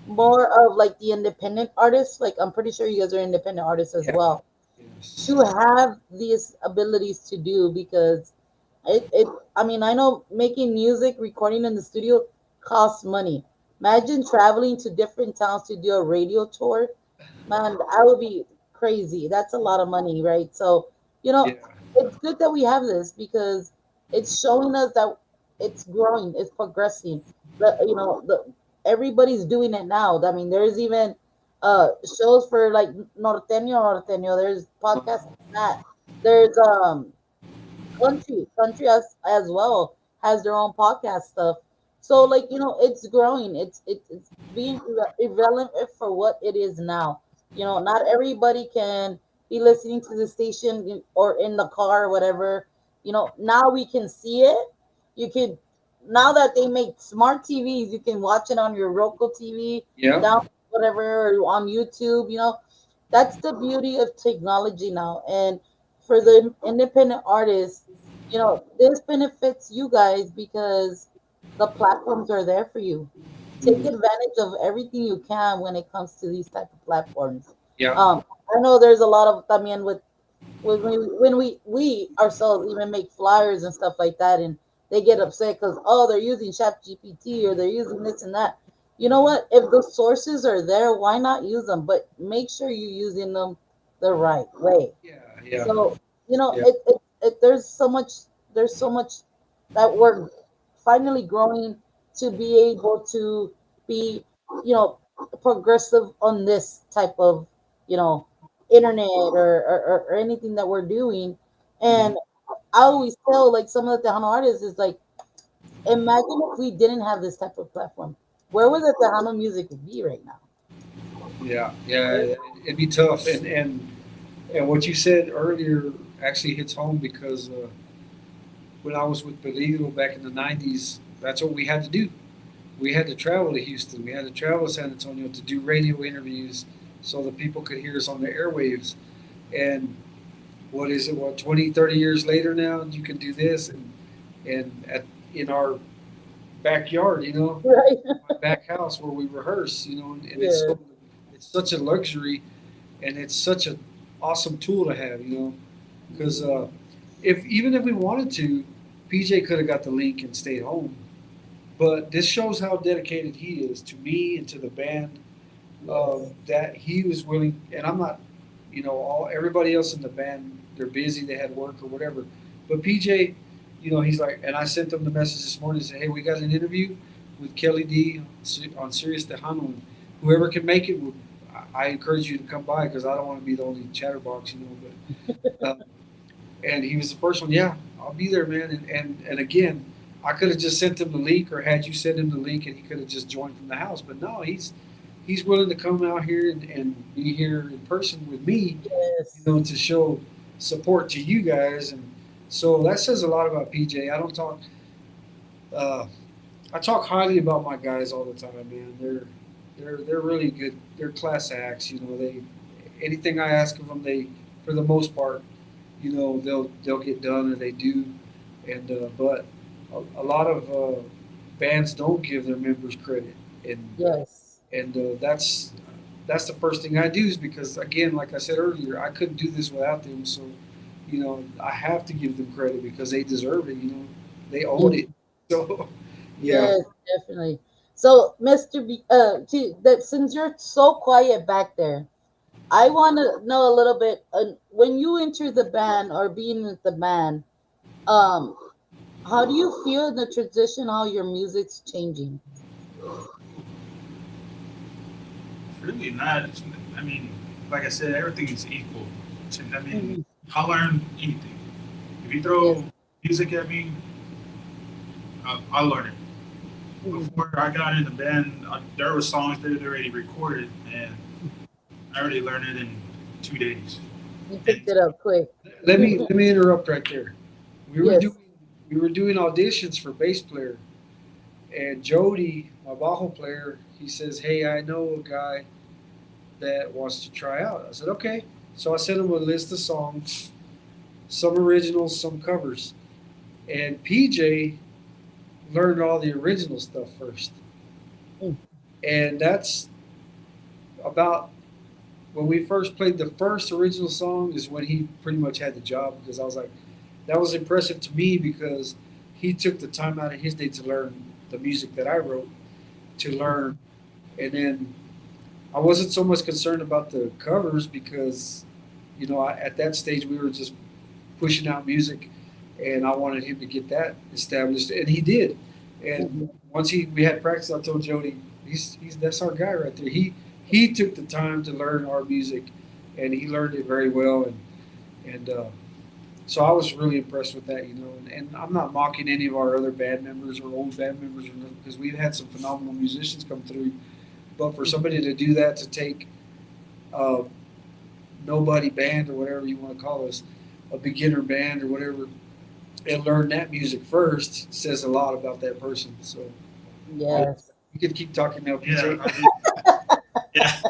more of like the independent artists. Like I'm pretty sure you guys are independent artists as yeah, well. yes, To have these abilities to do because it I mean I know making music, recording in the studio costs money. Imagine traveling to different towns to do a radio tour. Man, that would be crazy. That's a lot of money, right? So, yeah, it's good that we have this because it's showing us that it's growing, it's progressing. The everybody's doing it now. I mean, there's even shows for like norteño. There's podcasts like that. There's country as well has their own podcast stuff. So like it's growing. It's being irrelevant for what it is now. Not everybody can be listening to the station or in the car or whatever. Now we can see it. You could now that they make smart TVs, you can watch it on your Roku TV, yeah, down whatever or on YouTube. That's the beauty of technology now. And for the independent artists, this benefits you guys because the platforms are there for you. Take mhm, advantage of everything you can when it comes to these type of platforms. yeah, I know there's a lot of, I mean, with when we ourselves even make flyers and stuff like that, and they get upset because they're using Chat GPT or they're using this and that. You know what? If the sources are there, why not use them? But make sure you're using them the right way. yeah, yeah, So yeah, there's so much that we're finally growing to be able to be you know progressive on this type of you know internet or anything that we're doing. mhm, And I always tell like some of the Tejano artists is like, imagine if we didn't have this type of platform, where would the Tejano music be right now? yeah, yeah. it'd be tough. And what you said earlier actually hits home because when I was with Peligro back in the '90s, that's what we had to do. We had to travel to Houston. We had to travel to San Antonio to do radio interviews so that people could hear us on the airwaves. And what is it? What 20, 30 years later now, you can do this and at in our backyard, Right. my back house where we rehearse, and Yeah. it's such a luxury and it's such an awesome tool to have, because if even if we wanted to, PJ could have got the link and stayed home. But this shows how dedicated he is to me and to the band. That he was willing, and I'm not, all everybody else in the band, they're busy, they had work or whatever. But PJ, he's like, and I sent them the message this morning and said, hey, we got an interview with Kelly D on Sirius Tejano. And whoever can make it, I encourage you to come by because I don't want to be the only chatterbox, But and he was the first one. Yeah, I'll be there, man. And again, I could have just sent him the link, or had you send him the link, and he could have just joined from the house. But no, he's willing to come out here and be here in person with me, Yes. to show support to you guys. And so that says a lot about PJ. I don't talk. I talk highly about my guys all the time, man. They're really good. They're class acts. They anything I ask of them, they for the most part, they'll get done, or they do. And but a lot of bands don't give their members credit, and Yes. that's the first thing I do, is because, again, like I said earlier, I couldn't do this without them. So I have to give them credit because they deserve it. They own it. So yeah. Yes, definitely. So, Mr. B, that since you're so quiet back there, I want to know a little bit. When you enter the band or being with the band, um, how do you feel in the transition? How your music's changing? Really not. I mean, like I said, everything is equal. I mean, Mhm. I'll learn anything. If you Yes. throw music at me, I'll learn it. Mhm. Before I got in the band, there were songs that had already recorded, and I already learned it in 2 days. You And picked it up quick. Let me interrupt right there. We were Yes. doing we were doing auditions for bass player, and Jody, my bajo player, he says, "Hey, I know a guy that wants to try out." I said, "Okay." So I sent him a list of songs, some originals, some covers, and PJ learned all the original stuff first, Mm. and that's about when we first played the first original song is when he pretty much had the job, because I was like, that was impressive to me because he took the time out of his day to learn the music that I wrote, to learn. And then I wasn't so much concerned about the covers because, at that stage we were just pushing out music, and I wanted him to get that established, and he did. And Mhm. once we had practice, I told Jody, he's that's our guy right there. He took the time to learn our music, and he learned it very well. And so I was really impressed with that, And I'm not mocking any of our other band members or old band members, because we've had some phenomenal musicians come through. But for somebody to do that, to take uh, nobody band or whatever you want to call us, a beginner band or whatever, and learn that music first, says a lot about that person. So Yes. you can keep talking now, yeah, PJ. I mean, yeah.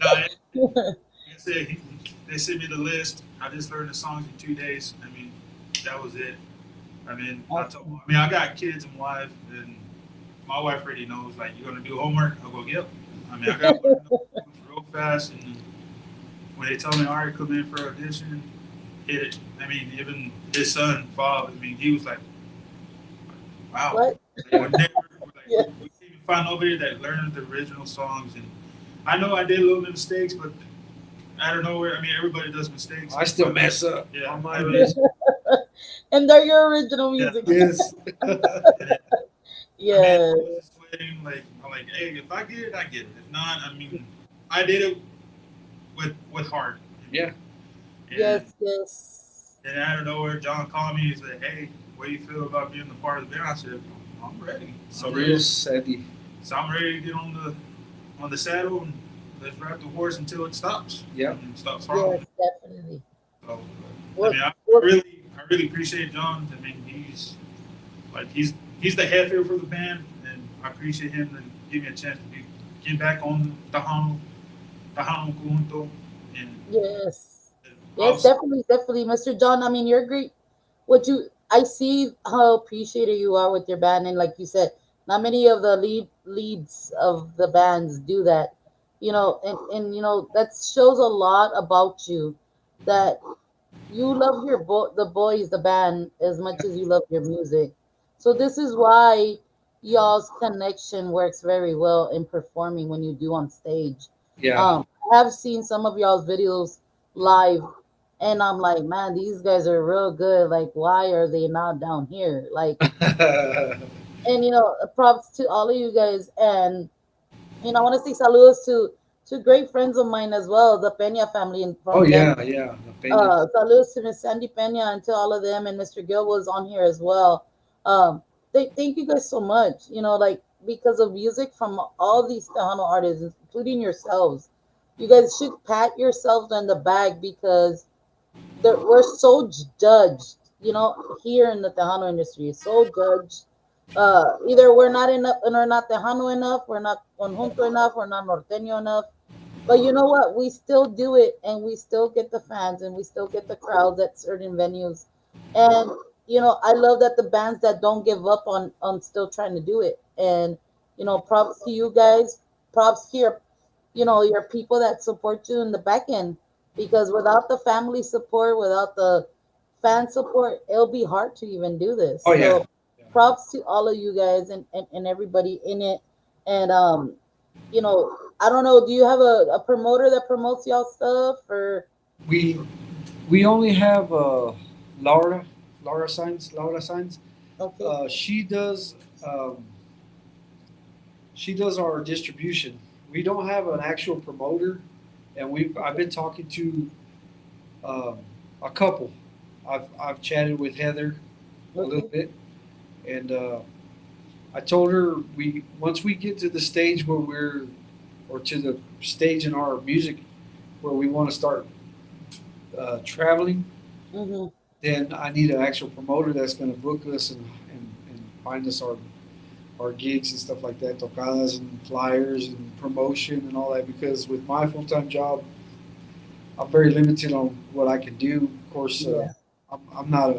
Like I said, they sent me the list. I just learned the songs in 2 days. I mean, that was it. Awesome. I got kids and wife, and my wife already knows. Like, you gonna do homework? I'll go, yep. I mean, I got to learn those songs real fast, and when they tell me, all right, come in for audition, hit it. I mean, even his son, Bob, I mean, he was like, wow. What? Like, Yeah. we can't even find nobody that learned the original songs. And I know I did a little bit of mistakes, but I don't know where. I mean, everybody does mistakes. I still mess up Yeah. on my I mean, list. And they're your original Yeah. music. Yes. I mean, I Yes. was just waiting. Like, I'm like, hey, if I get it, I get it. If not, I mean, I did it with heart. Yeah. And, Yes. Yes. and out of nowhere, John called me and said, hey, what do you feel about being a part of the band? I said, I'm ready. So I'm real ready. Sandy. So I'm ready to get on the saddle and let's ride the horse until it stops. Yeah. And stops Yes, falling. definitely. So, I What mean, what I really appreciate John. I mean, he's the head for the band, and I appreciate him to give me a chance to get back on Tahano Kunto, and yes. Yes, also, definitely, definitely. Mr. John, I mean you're great. I see how appreciated you are with your band, and like you said, not many of the leads of the bands do that. And that shows a lot about you, that you love the boys, the band, as much as you love your music. So this is why y'all's connection works very well in performing when you do on stage. Yeah. I have seen some of y'all's videos live, and I'm like, man, these guys are real good. Like, why are they not down here? Like, and props to all of you guys. And I want to say saludos to great friends of mine as well, the Pena family and Oh from Denver. yeah, yeah. The Peñas. Saludos to Miss Sandy Pena and to all of them, and Mr. Gill was on here as well. Thank you guys so much. Like, because of music from all these Tejano artists, including yourselves, you guys should pat yourselves on the back, because we're so judged. Here in the Tejano industry, so judged. Either we're not enough, and we're not Tejano enough, we're not conjunto enough, we're not norteño enough. But you know what? We still do it, and we still get the fans, and we still get the crowds at certain venues. And I love that the bands that don't give up on still trying to do it. And props to you guys. Props to your people that support you in the back end. Because without the family support, without the fan support, it'll be hard to even do this. Oh yeah. So props to all of you guys, and everybody in it. And I don't know. Do you have a promoter that promotes y'all stuff, or We we only have Laura Signs. okay? She does our distribution. We don't have an actual promoter, and I've been talking to um, a couple. I've chatted with Heather a little Okay. bit, and I told her once we get to the stage or to the stage in our music where we want to start traveling, Mm-hmm. then I need an actual promoter that's going to book us and find us our gigs and stuff like that, tocadas and flyers and promotion and all that. Because with my full time job, I'm very limited on what I can do. Of course, Yeah. I'm not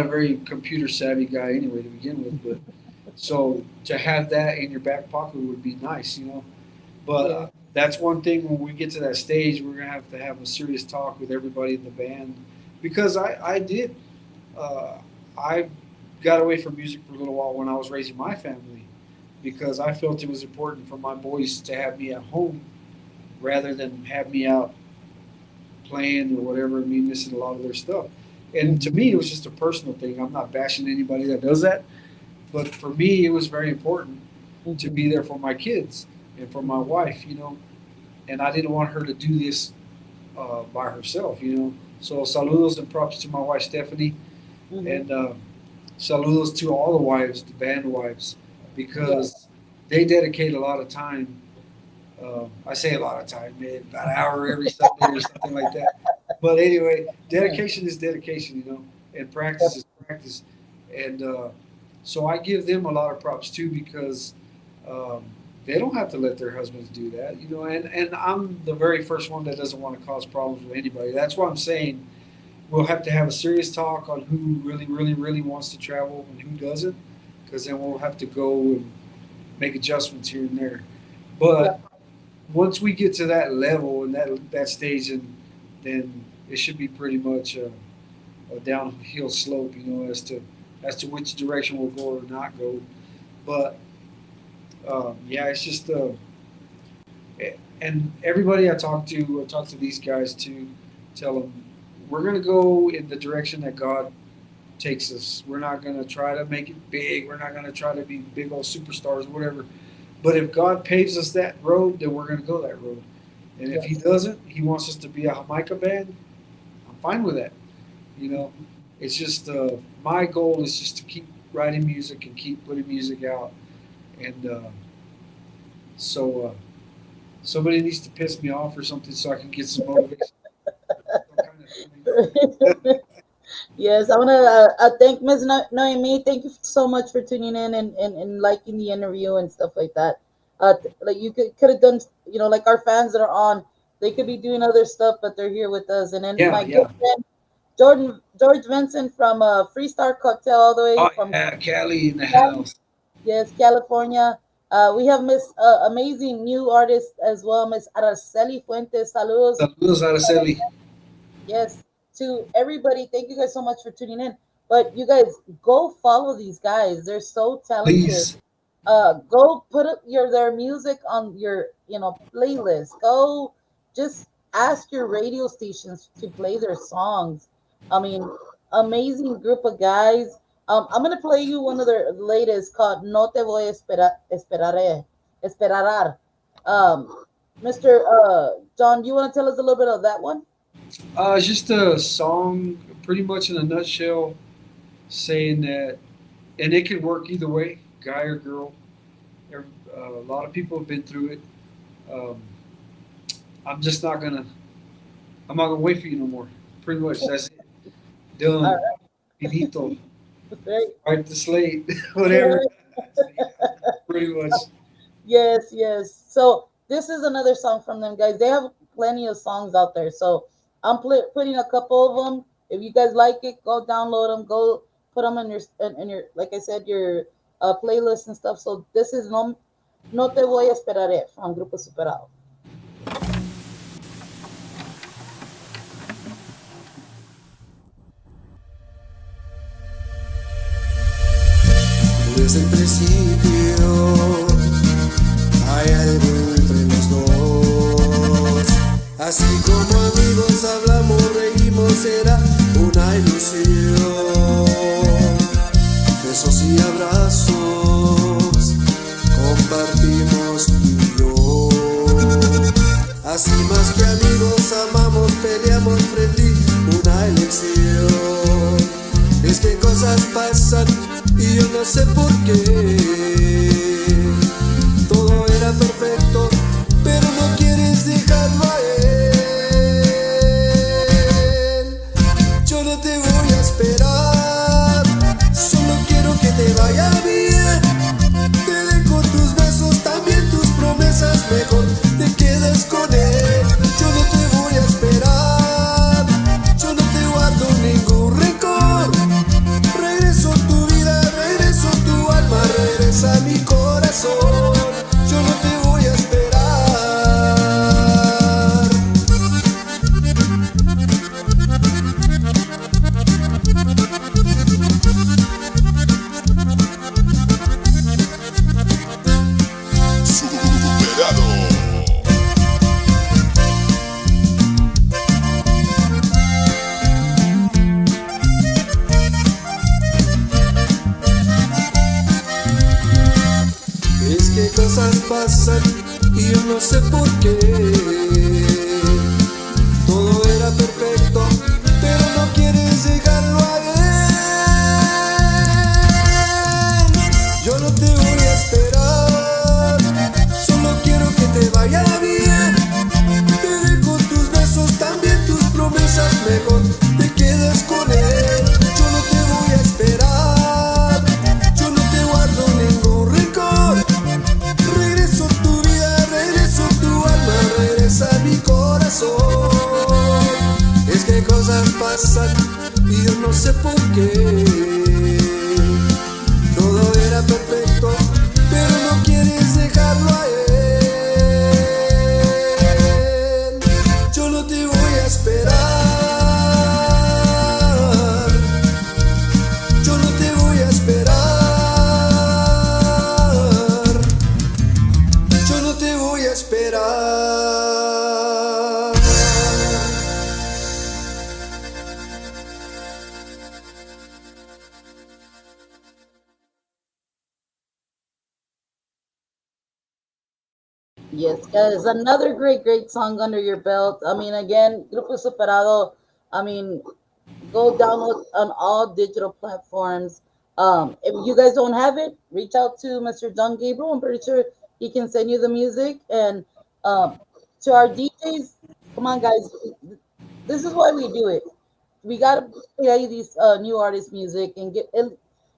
a very computer savvy guy anyway to begin with, but so to have that in your back pocket would be nice. But Yeah. that's one thing when we get to that stage, we're gonna have to have a serious talk with everybody in the band because I got away from music for a little while when I was raising my family because I felt it was important for my boys to have me at home rather than have me out playing or whatever and me missing a lot of their stuff. And to me, it was just a personal thing. I'm not bashing anybody that does that, but for me, it was very important to Mm-hmm. be there for my kids and for my wife. And I didn't want her to do this by herself. So saludos and props to my wife Stephanie, Mm-hmm. and saludos to all the wives, the band wives, Yeah. because they dedicate a lot of time. I say a lot of time, man, about an hour every Sunday or something like that. But anyway, dedication is dedication, and practice is practice. And so I give them a lot of props too because um, they don't have to let their husbands do that. And I'm the very first one that doesn't want to cause problems with anybody. That's why I'm saying we'll have to have a serious talk on who really, really, really wants to travel and who doesn't, because then we'll have to go and make adjustments here and there. Yeah. But once we get to that level and that stage, and then it should be pretty much a downhill slope, as to which direction we'll go or not go. But yeah, it's just and everybody I talk to these guys to tell them we're gonna go in the direction that God takes us. We're not gonna try to make it big. We're not gonna try to be big old superstars or whatever. But if God paves us that road, then we're gonna go that road. And if He Yes. doesn't, He wants us to be a Jamaica band. I'm fine with that. You know, it's just my goal is just to keep writing music and keep putting music out, and so Somebody needs to piss me off or something so I can get some motivation. Some Yes, I want to thank Ms. Noemi. Thank you so much for tuning in and liking the interview and stuff like that. Like you could have done, like our fans that are on, they could be doing other stuff, but they're here with us. And then yeah, my good yeah. friend George Vincent from Freestar Cocktail, all the way Oh from yeah, Cali in the Cali, house. yes, California. We have Miss amazing new artist as well, Miss Araceli Fuentes. Saludos. Saludos, Araceli. Yes, to everybody, thank you guys so much for tuning in. But you guys go follow these guys. They're so talented. Please, Go put up their music on your playlist. Go just ask your radio stations to play their songs. I mean, amazing group of guys. I'm gonna play you one of their latest called "No Te Voy a Esperaré Esperarar." Mr. John, do you want to tell us a little bit of that one? it's just a song, pretty much in a nutshell, saying that, and it can work either way, guy or girl. A lot of people have been through it. Um, I'm just not gonna. I'm not gonna wait for you no more. Pretty much, that's it. All Done. Finito. right. Wipe the slate. Whatever. Right. Pretty much. Yes, yes. So this is another song from them guys. They have plenty of songs out there. So I'm putting a couple of them. If you guys like it, go download them. Go put them in your like I said your playlist and stuff. So this is No Te Voy a Esperaré from Grupo Superado. Desde el principio hay algo entre los dos. Así como amigos hablamos, reímos, era una ilusión. Besos y abrazos compartimos tú y yo. Así más que amigos amamos, peleamos, prendí una elección. Es que cosas pasan y yo no sé por qué. Todo era perfecto, pero no quieres dejarlo a él. Yo no te voy a esperar, solo quiero que te vaya bien. Te dejo tus besos, también tus promesas, mejor te quedas con él. Yo no te voy a esperar, yo no te guardo ningún rencor. Regreso tu vida, regreso tu alma, regresa mi corazón. Yo no te voy a esperar. Zuperado. Es que cosas pasan y yo no sé por qué. Todo era perfecto, pero no quieres dejarlo a él. Yo no te voy a esperar, solo quiero que te vaya bien. Te dejo tus besos, también tus promesas, mejor te quedas con él. Yo no te voy a esperar, yo no te guardo ningún rencor. Regreso tu vida, regreso tu alma, regresa mi corazón. Es que cosas pasan y yo no sé por qué. Todo era perfecto, pero no quieres dejarlo a él. Yo no te voy a esperar, yo no te voy a esperar, yo no te voy a esperar. Yes, guys, another great song under your belt. I mean, again, Grupo Superado. I mean, go download on all digital platforms. If you guys don't have it, reach out to Mr. John Gabriel. I'm pretty sure he can send you the music. And Um, to our DJs, come on, guys. This is why we do it. We gotta play these new artist music and get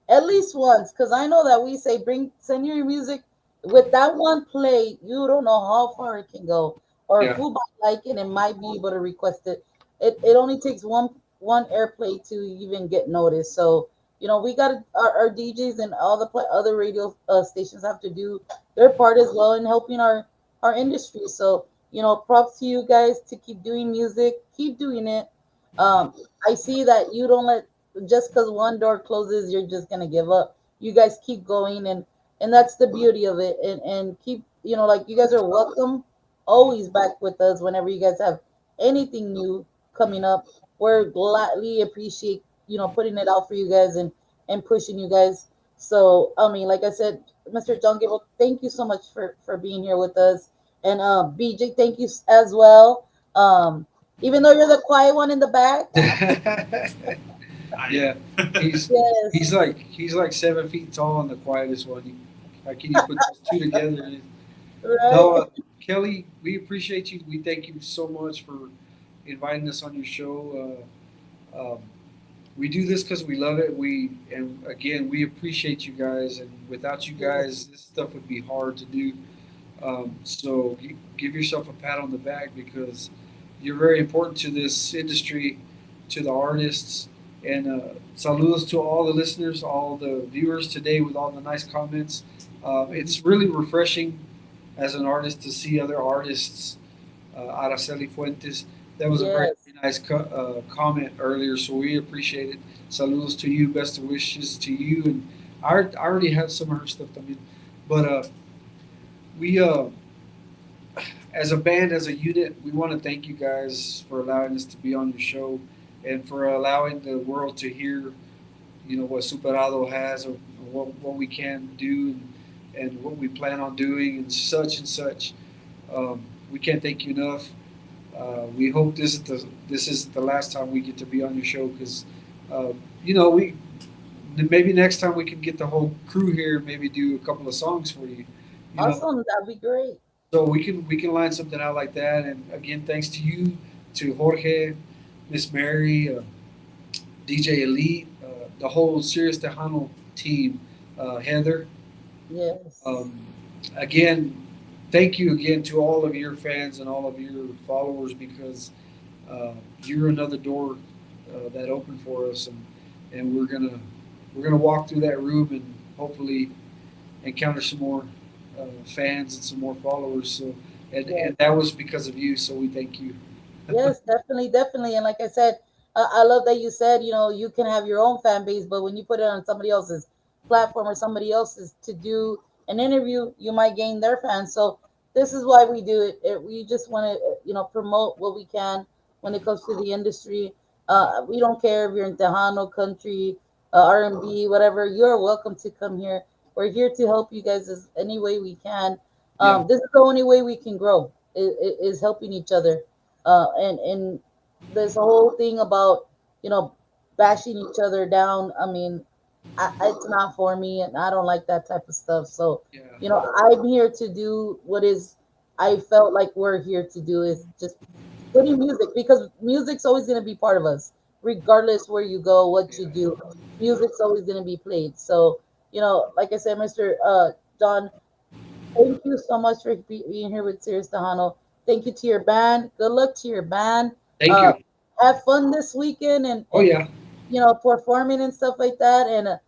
at least once, because I know that we say send your music. With that one play, you don't know how far it can go or Yeah. who might like it and might be able to request it. It only takes one airplay to even get noticed. So we got our DJs and all the other radio stations have to do their part as well in helping our industry. So props to you guys to keep doing music, keep doing it. um I see that you don't let, just because one door closes, you're just gonna give up. You guys keep going, and that's the beauty of it. And keep, like, you guys are welcome always back with us whenever you guys have anything new coming up. We're gladly appreciate putting it out for you guys and pushing you guys. So I mean, like I said, Mr. John Gable, thank you so much for being here with us. And BJ, thank you as well. Even though you're the quiet one in the back. I Yeah, he's Yes. he's like 7 feet tall and the quietest one. How can you put those two together? Right. No, Kelly, we appreciate you. We thank you so much for inviting us on your show. We do this because we love it. And again, we appreciate you guys. And without you guys, this stuff would be hard to do. So give yourself a pat on the back because you're very important to this industry, to the artists, and saludos to all the listeners, all the viewers today with all the nice comments. It's really refreshing as an artist to see other artists. Araceli Fuentes, that was a very Yes. nice comment earlier, so we appreciate it. Saludos to you, best of wishes to you, and I already have some of her stuff. I mean, but we as a band, as a unit, we want to thank you guys for allowing us to be on your show and for allowing the world to hear, what Superado has or what we can do and what we plan on doing and such and such. We can't thank you enough. We hope this isn't the last time we get to be on your show because, we maybe next time we can get the whole crew here, and maybe do a couple of songs for you. You know, Awesome. That'd be great. so we can line something out like that. And again, thanks to you, to Jorge, Miss Mary, DJ Elite, the whole Sirius Tejano team, Heather. Yes. Um, Again, thank you again to all of your fans and all of your followers because you're another door that opened for us, and we're gonna walk through that room and hopefully encounter some more fans and some more followers. So, Yes. and that was because of you. So we thank you. Yes, definitely, definitely. And like I said, I love that you said, you can have your own fan base, but when you put it on somebody else's platform or somebody else's to do an interview, you might gain their fans. So this is why we do it. We just want to, promote what we can when it comes to the industry. We don't care if you're in Tejano country, R&B, whatever. You're welcome to come here. We're here to help you guys as any way we can. Yeah, This is the only way we can grow is helping each other. And this whole thing about bashing each other down. I mean, it's not for me, and I don't like that type of stuff. So yeah, I'm here to do what is I felt like we're here to do is just putting music, because music's always going to be part of us regardless where you go, what you yeah. do. Music's always going to be played. So like I said, Mr. John, thank you so much for being here with Sirius Tejano. Thank you to your band. Good luck to your band. Thank Uh, you. have fun this weekend Oh and yeah, performing and stuff like that. And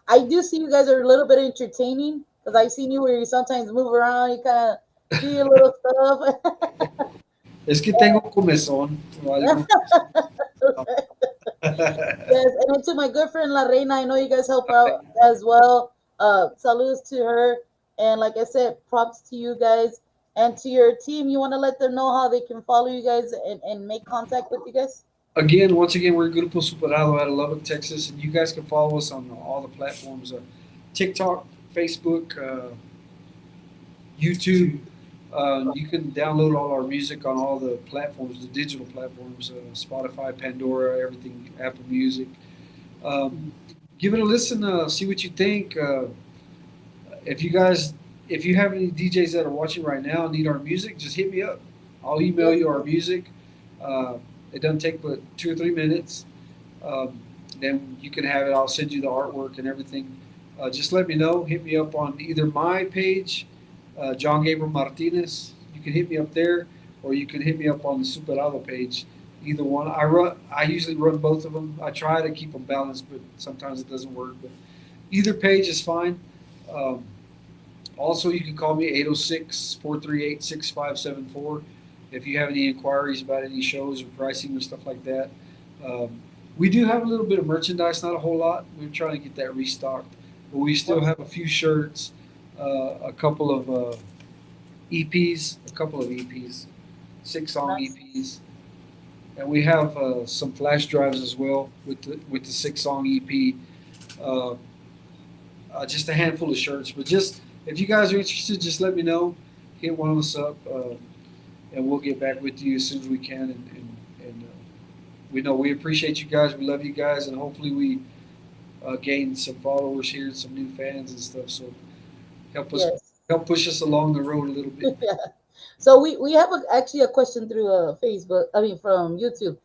I do see you guys are a little bit entertaining because I've seen you where you sometimes move around, you kind of do your little stuff. es que tengo comezón o algo. Yes, and then to my good friend La Reina, I know you guys help out as well. Salutes to her, and like I said, props to you guys and to your team. You want to let them know how they can follow you guys and make contact with you guys? Again, once again, we're Grupo Superado out of Lubbock, Texas, and you guys can follow us on all the platforms: TikTok, Facebook, YouTube. You can download all our music on all the platforms, the digital platforms: Spotify, Pandora, everything, Apple Music. Um, Give it a listen. See what you think. If you guys if you have any DJs that are watching right now and need our music, just hit me up. I'll email Yes. you our music. Uh, it doesn't take but 2 or 3 minutes. Um, then you can have it. I'll send you the artwork and everything. Just let me know. Hit me up on either my page, John Gabriel Martinez. You can hit me up there, or you can hit me up on the Superado page. Either one. I usually run both of them. I try to keep them balanced, but sometimes it doesn't work. But either page is fine. Um, Also, you can call me 806-438-6574 if you have any inquiries about any shows or pricing or stuff like that. Um, we do have a little bit of merchandise, not a whole lot. We're trying to get that restocked, but we still have a few shirts, a couple of EPs, 6 song Nice. EPs, and we have some flash drives as well with the 6 song EP. Uh, just a handful of shirts. But just if you guys are interested, just let me know. Hit one of us up, and we'll get back with you as soon as we can. And we know we appreciate you guys. We love you guys, and hopefully we gain some followers here, some new fans and stuff. So help us Yes. help push us along the road a little bit. Yeah. So we have actually a question through Facebook. I mean, from YouTube.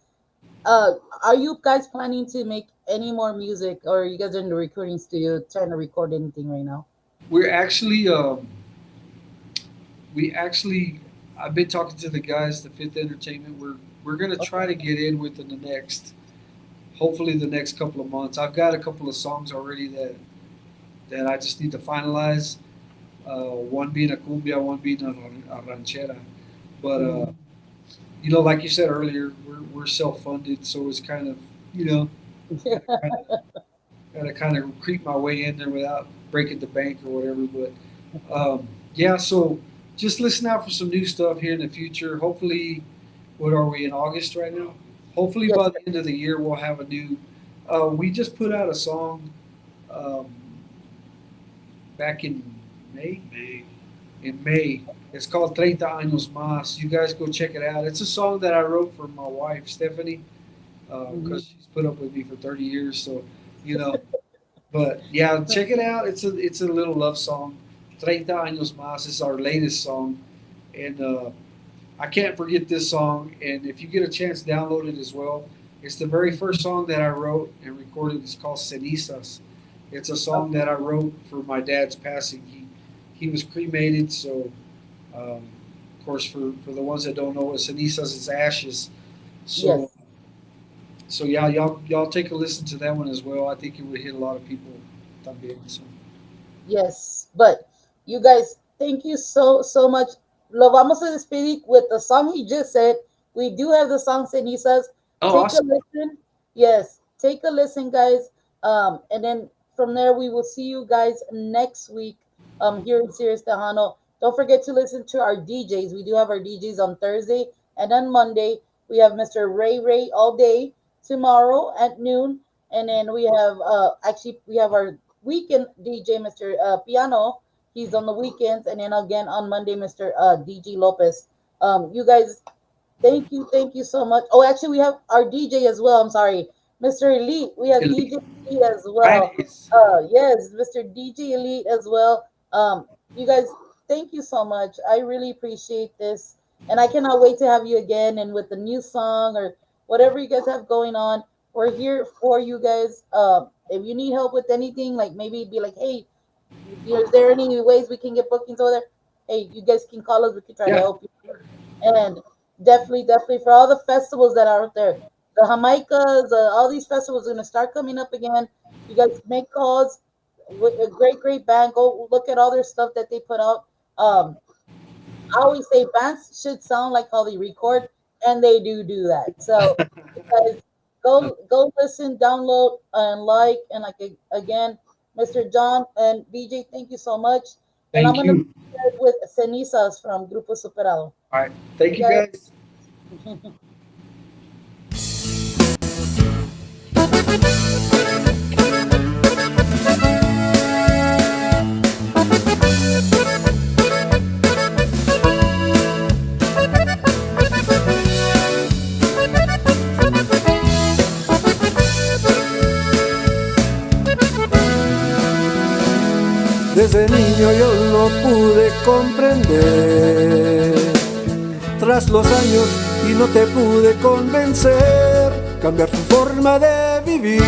Uh, are you guys planning to make any more music, or are you guys in the recording studio trying to record anything right now? We're actually we actually I've been talking to the guys, the Fifth Entertainment. We're gonna try to get in within the next, hopefully the next couple of months. I've got a couple of songs already that I just need to finalize. One being a cumbia, one being a ranchera. But Mm. like you said earlier, we're self funded, so it's kind of you know gotta kind of creep my way in there without breaking the bank or whatever. But yeah, so just listen out for some new stuff here in the future. Hopefully, what are we in August right now? Hopefully Yes. by the end of the year we'll have a new. We just put out a song um, back in May. May. In May, it's called "30 Años Más." You guys go check it out. It's a song that I wrote for my wife Stephanie because she's put up with me for 30 years. So you know, but yeah, check it out. It's a little love song. "30 Años Más" is our latest song, and I can't forget this song. And if you get a chance, download it as well. It's the very first song that I wrote and recorded. It's called "Cenizas." It's a song that I wrote for my dad's passing. He was cremated, so of course for the ones that don't know what cenizas is, ashes. Yes. So so yeah, y'all take a listen to that one as well. I think it would hit a lot of people. También. So Yes, but you guys, thank you so much. Lo vamos a despedir with the song he just said. We do have the song Cenizas. oh, Take a awesome. listen. Yes, take a listen, guys. And then from there we will see you guys next week. Here in Sirius Tejano. Don't forget to listen to our DJs. We do have our DJs on Thursday and on Monday. We have Mr. Ray all day tomorrow at noon, and then we have actually we have our weekend DJ, Mr. Piano. He's on the weekends, and then again on Monday, Mr. DG Lopez. You guys, thank you so much. Oh, actually, we have our DJ as well. I'm sorry, Mr. Elite. We have DJ Elite Elite as well. Fridays. Yes, Mr. DJ Elite as well. You guys, thank you so much. I really appreciate this, and I cannot wait to have you again. And with the new song or whatever you guys have going on, we're here for you guys. If you need help with anything, like maybe be like, hey, is there any ways we can get bookings over there? Hey, you guys can call us. We can try to Yeah. help you. And definitely for all the festivals that are out there, the Jamaicas, all these festivals are gonna start coming up again. You guys make calls with a great band. Go look at all their stuff that they put out. I always say bands should sound like how they record, and they do that. So you guys go listen, download, and like, and like again, Mr. John and BJ, thank you so much. And I'm Thank gonna be you. with Cenizas from Grupo Superado. All right. Thank you Okay. guys. Desde niño yo no pude comprender. Tras los años y no te pude convencer, cambiar tu forma de vivir.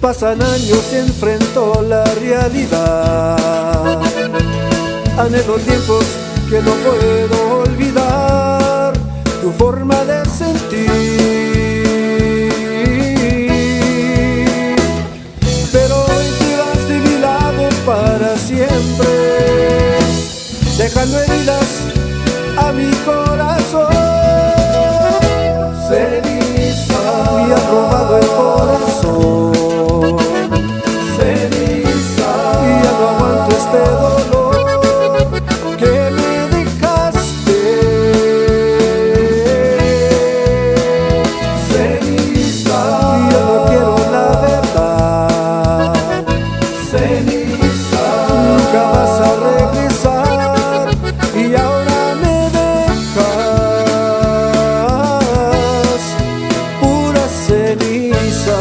Pasan años y enfrento la realidad. Anhelo tiempos que no puedo olvidar, tu forma de sentir. Pero hoy te vas de mi lado para siempre, dejando heridas a mi corazón. Ceniza, me has robado el corazón. Ceniza, y ya no aguanto este dolor que me dejaste. Ceniza, y ya no quiero la verdad. Ceniza, nunca vas a regresar y ahora me dejas pura ceniza.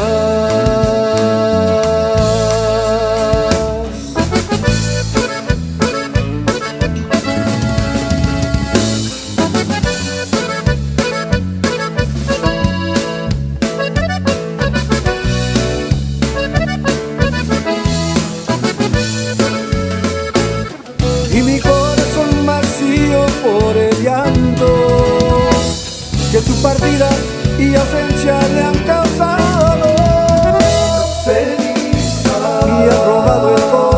Y mi corazón vacío por el llanto que tu partida y ausencia le han causado. Ceniza, y has robado el corazón.